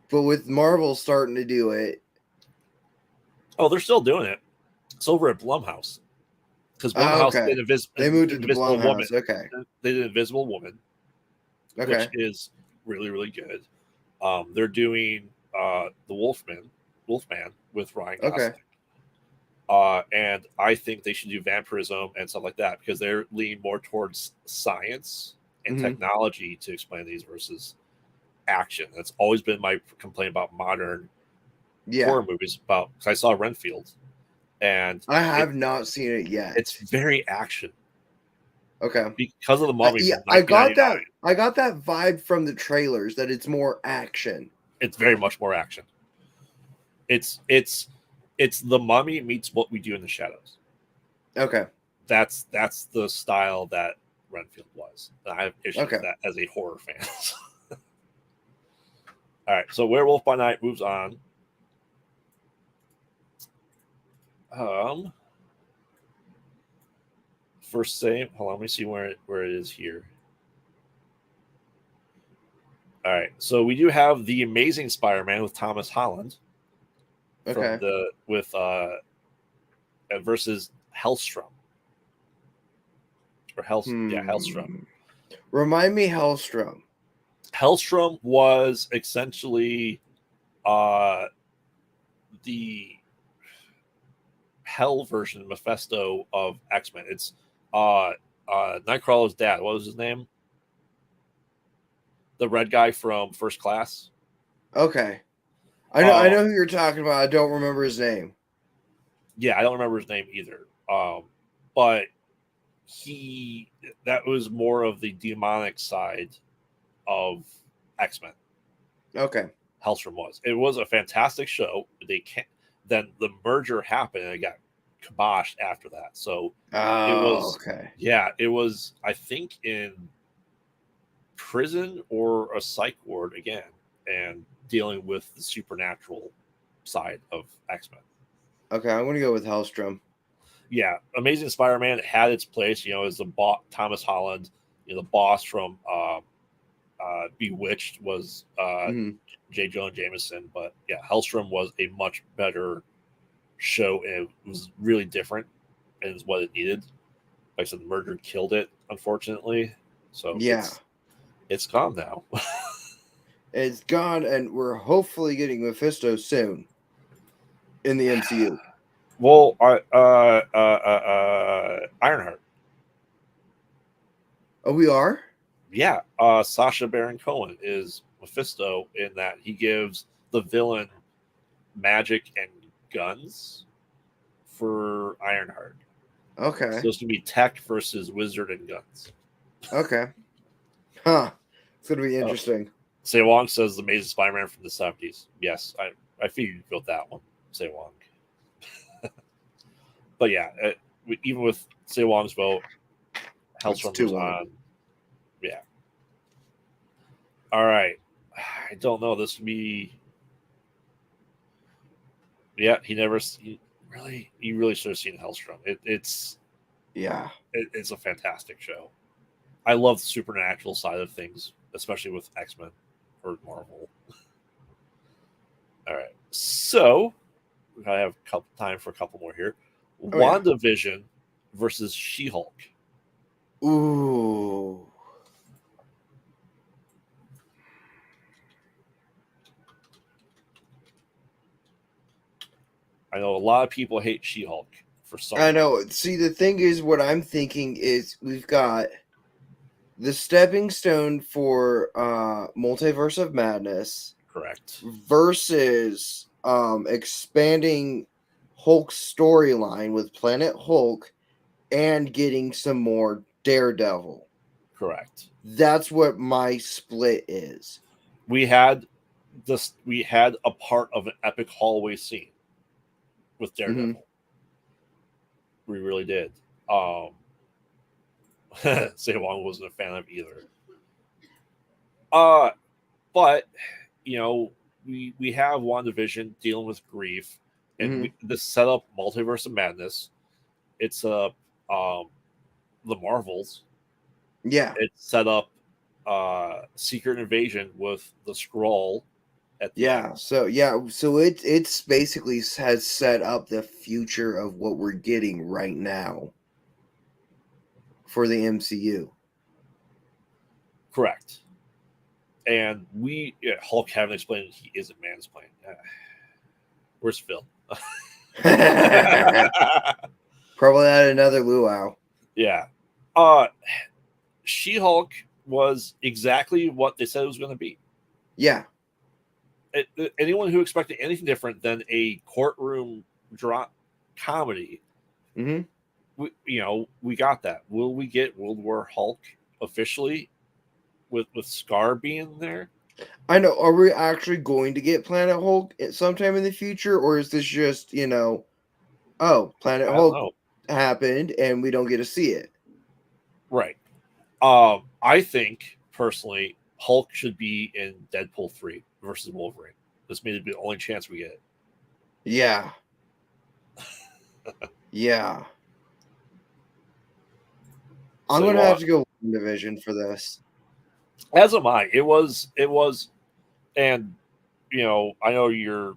But with Marvel starting to do it. Oh, they're still doing it. It's over at Blumhouse. Because Blumhouse did they moved it to Invisible Blumhouse. Woman. Okay. They did Invisible Woman. Okay. Which is really, really good. They're doing the Wolfman with Ryan Gosling. Okay. And I think they should do vampirism and stuff like that because they're leaning more towards science and technology to explain these versus action. That's always been my complaint about modern horror movies. Because I saw Renfield, and I have not seen it yet. It's very action. Okay. Because of the Mummy. I got that. I got that vibe from the trailers that it's more action. It's very much more action. It's the Mummy meets What We Do in the Shadows. Okay. That's the style that Renfield was. I have issues with that as a horror fan. All right, so Werewolf by Night moves on. First save. Hold on, let me see where it is here. All right, so we do have the Amazing Spider-Man with Thomas Holland Okay. versus Hellstrom or Hellstrom. Remind me, Hellstrom. Hellstrom was essentially the Hell version, Mephisto of X-Men. It's Nightcrawler's dad. What was his name? The red guy from First Class. Okay. I know who you're talking about. I don't remember his name. Yeah, I don't remember his name either. But that was more of the demonic side of X-Men. Okay. Hellstrom was. It was a fantastic show. Then the merger happened and it got kiboshed after that. So it was okay. Yeah, it was, I think, in prison or a psych ward again, and dealing with the supernatural side of X-Men. Okay, I'm gonna go with Hellstrom. Yeah, Amazing Spider-Man had its place, as the Thomas Holland, the boss from Bewitched was J. Jonah Jameson, but yeah, Hellstrom was a much better show, and it was really different, and is what it needed. Like I said, the merger killed it, unfortunately. So yeah, it's gone now. It's gone, and we're hopefully getting Mephisto soon in the MCU. Well, Ironheart. Oh, we are? Yeah, Sacha Baron Cohen is Mephisto in that he gives the villain magic and guns for Ironheart. Okay. So it's gonna be tech versus wizard and guns. Okay. Huh. It's gonna be interesting. Say Wong says the Amazing Spider-Man from the 70s. Yes, I figured you built that one, Say Wong. But yeah, even with Say Wong's vote, Hellstrom was on. Yeah. All right. I don't know. This would be. Yeah, he really should have seen Hellstrom. It's a fantastic show. I love the supernatural side of things, especially with X-Men or Marvel. All right, so I have time for a couple more here. WandaVision versus She-Hulk. Ooh. I know a lot of people hate She-Hulk for some. I know. See, the thing is, what I'm thinking is we've got the stepping stone for Multiverse of Madness. Correct. Versus expanding Hulk's storyline with Planet Hulk and getting some more Daredevil. Correct. That's what my split is. We had a part of an epic hallway scene with Daredevil. Mm-hmm. We really did. Say Wong wasn't a fan of either. But we have WandaVision dealing with grief, and this set up Multiverse of Madness. It's the Marvels. Yeah. It set up Secret Invasion with the Skrull at the end. So it's basically has set up the future of what we're getting right now for the MCU. Correct. And Hulk haven't explained he isn't mansplaining. Where's Phil? Probably had another luau. Yeah. She-Hulk was exactly what they said it was going to be. Yeah. Anyone who expected anything different than a courtroom comedy, we got that. Will we get World War Hulk officially with Scar being there? I know. Are we actually going to get Planet Hulk sometime in the future, or is this just Planet Hulk happened and we don't get to see it? Right. I think personally, Hulk should be in Deadpool 3 versus Wolverine. This may be the only chance we get. Yeah. Yeah. I'm going to have to go WandaVision for this. As am I. It was, and I know you're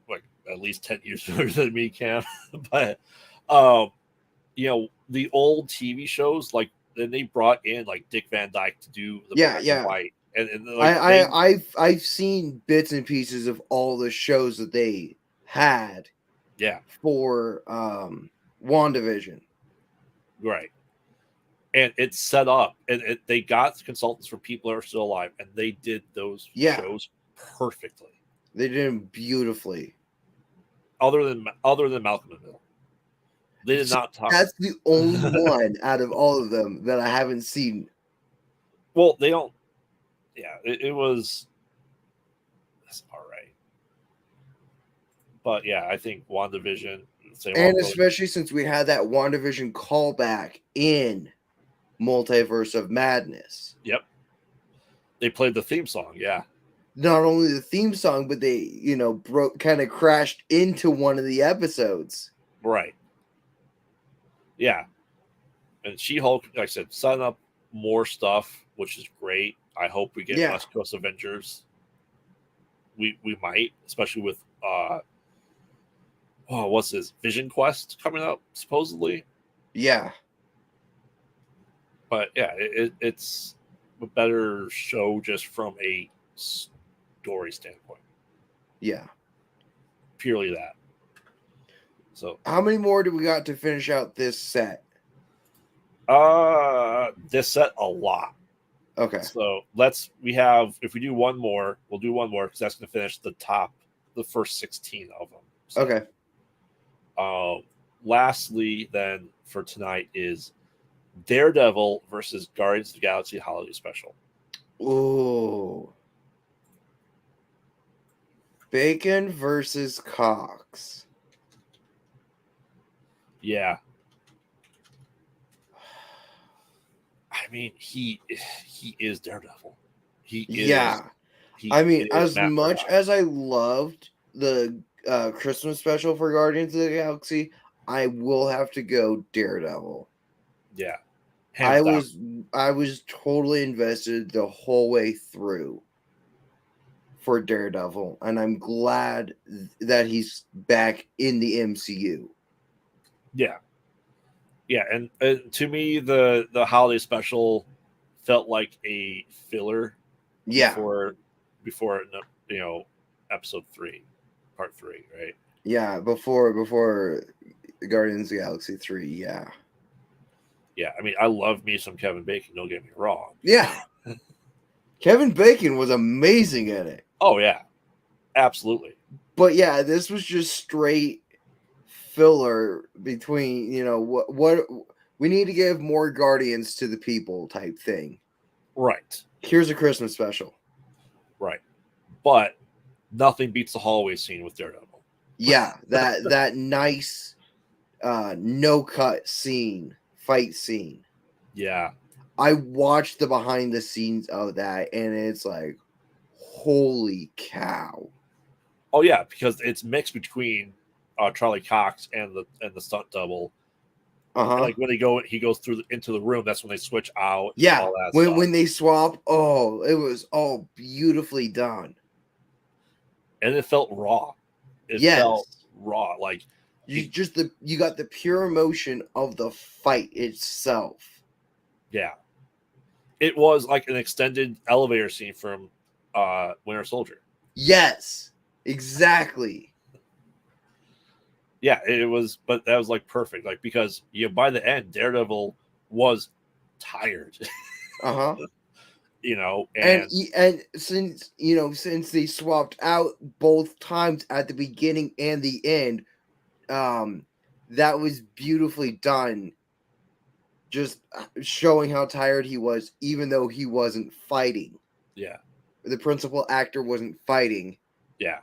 like at least 10 years older than me, Cam, but um, the old TV shows, like then they brought in like Dick Van Dyke to do the Yeah, black and yeah. white, and like I've seen bits and pieces of all the shows that they had yeah, for WandaVision. right. And it's set up, and they got consultants for people that are still alive, and they did those Yeah. shows perfectly. They did them beautifully. Other than Malcolm in the Middle, they did not talk. That's the only one out of all of them that I haven't seen. Well, they don't. Yeah, it was. That's all right. But yeah, I think WandaVision. And especially since we had that WandaVision callback in Multiverse of Madness. Yep. They played the theme song, yeah. Not only the theme song, but they, kind of crashed into one of the episodes. Right. Yeah. And She-Hulk, like I said, setting up more stuff, which is great. I hope we get West Coast Avengers. We might, especially with what's this? Vision Quest coming up, supposedly. Yeah. But yeah, it's a better show just from a story standpoint. Yeah. Purely that. So how many more do we got to finish out this set? This set a lot. Okay. So if we do one more, we'll do one more because that's going to finish the first 16 of them. So, okay. Lastly, then for tonight is Daredevil versus Guardians of the Galaxy Holiday Special. Ooh. Bacon versus Cox. Yeah. I mean, he is Daredevil. He is. Yeah. As much as I loved the Christmas special for Guardians of the Galaxy, I will have to go Daredevil. Yeah. I was totally invested the whole way through for Daredevil, and I'm glad that he's back in the MCU. Yeah. Yeah, and to me, the holiday special felt like a filler. Yeah. Before episode 3, part 3, right? Yeah, before Guardians of the Galaxy 3. Yeah. Yeah, I mean, I love me some Kevin Bacon. Don't get me wrong. Yeah. Kevin Bacon was amazing in it. Oh yeah, absolutely. But yeah, this was just straight filler between what we need to give more Guardians to the people type thing. Right. Here's a Christmas special. Right. But nothing beats the hallway scene with Daredevil. Yeah, that nice no cut fight scene. Yeah. I watched the behind the scenes of that, and it's like, holy cow. Oh yeah, because it's mixed between Charlie Cox and the stunt double. Like when he goes into the room, that's when they switch out. Yeah, all that when they swap, it was all beautifully done, and it felt raw. It felt raw, like you got the pure emotion of the fight itself. Yeah, it was like an extended elevator scene from Winter Soldier. Yes, exactly. Yeah, it was, but that was like perfect, like because by the end, Daredevil was tired. And since they swapped out both times at the beginning and the end, that was beautifully done. Just showing how tired he was, even though he wasn't fighting. Yeah, the principal actor wasn't fighting. Yeah.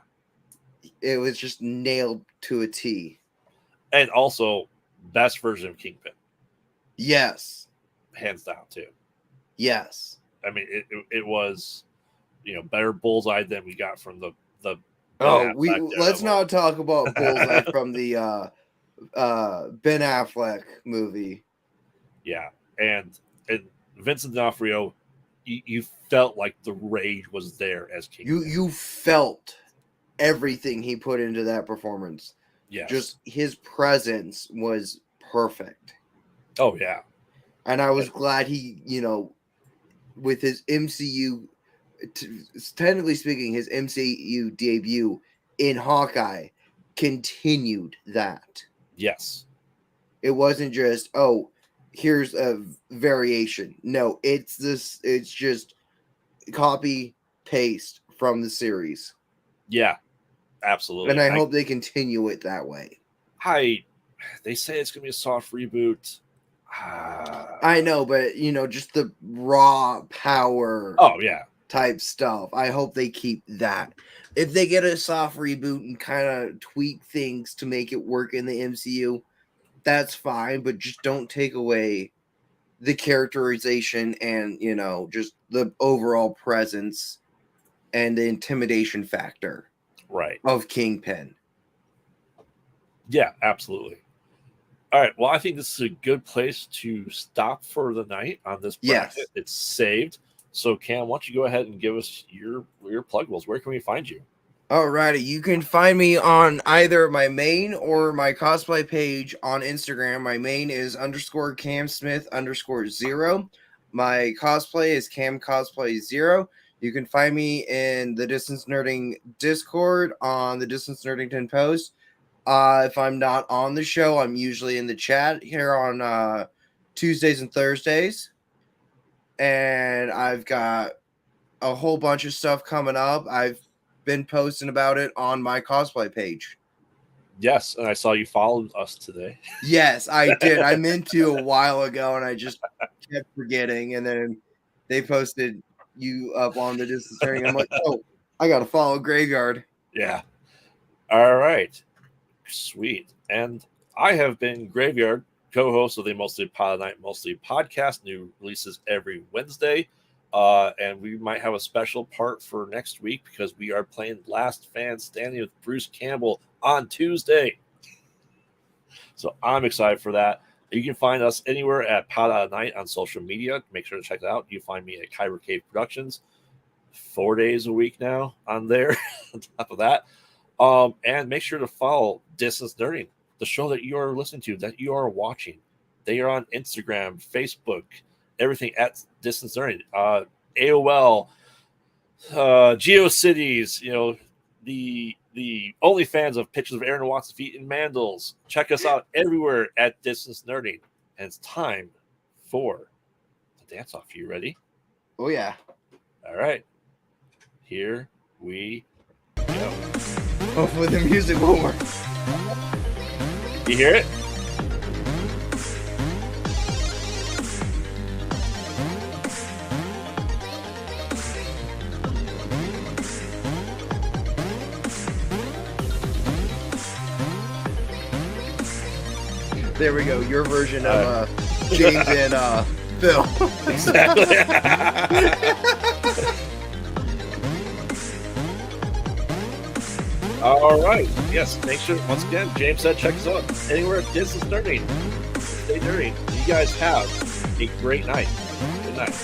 It was just nailed to a T. And also, best version of Kingpin. Yes. Hands down, too. Yes. I mean, it was, better Bullseye than we got from the let's not talk about Bullseye from the Ben Affleck movie. Yeah. And Vincent D'Onofrio you felt like the rage was there as King. You felt everything he put into that performance. Yes. Just his presence was perfect. Oh yeah. And I was glad he, with his MCU, technically speaking, his MCU debut in Hawkeye continued that. Yes. It wasn't just, here's a variation. No, it's just copy paste from the series. Yeah, absolutely. And I hope they continue it that way. They say it's gonna be a soft reboot. I know, but just the raw power. Oh yeah. Type stuff. I hope they keep that. If they get a soft reboot and kind of tweak things to make it work in the MCU, that's fine, but just don't take away the characterization and, just the overall presence and the intimidation factor of Kingpin. Yeah, absolutely. All right. Well, I think this is a good place to stop for the night on this bracket. Yes. It's saved. So, Cam, why don't you go ahead and give us your pluggables? Where can we find you? Alrighty, you can find me on either my main or my cosplay page on Instagram. My main is _CamSmith_0. My cosplay is CamCosplay0. You can find me in the Distance Nerding Discord on the Distance Nerdington post. If I'm not on the show, I'm usually in the chat here on Tuesdays and Thursdays. And I've got a whole bunch of stuff coming up. I've been posting about it on my cosplay page. Yes, and I saw you followed us today. Yes, I did. I meant to a while ago, and I just kept forgetting. And then they posted you up on the Distance Nerding. I'm like, I got to follow Graveyard. Yeah. All right. Sweet. And I have been Graveyard, co-host of the Mostly Pod Night Mostly podcast. New releases every Wednesday. And we might have a special part for next week because we are playing Last Fan Standing with Bruce Campbell on Tuesday. So I'm excited for that. You can find us anywhere at Pod Out Night on social media. Make sure to check it out. You find me at Kyber Cave Productions 4 days a week now on there. On top of that. And make sure to follow Distance Nerding, the show that you are listening to, that you are watching. They are on Instagram, Facebook, everything at Distance Nerding. AOL, GeoCities, the OnlyFans of pictures of Aaron Watts' feet in mandals. Check us out everywhere at Distance Nerding. And it's time for the dance off. You ready? Oh, yeah. All right. Here we go. Hopefully the music won't work. You hear it? There we go. Your version of James and Phil. Exactly. All right. Yes. Make sure, once again, James said check us out anywhere at Distance Nerding. Stay nerdy. You guys have a great night. Good night.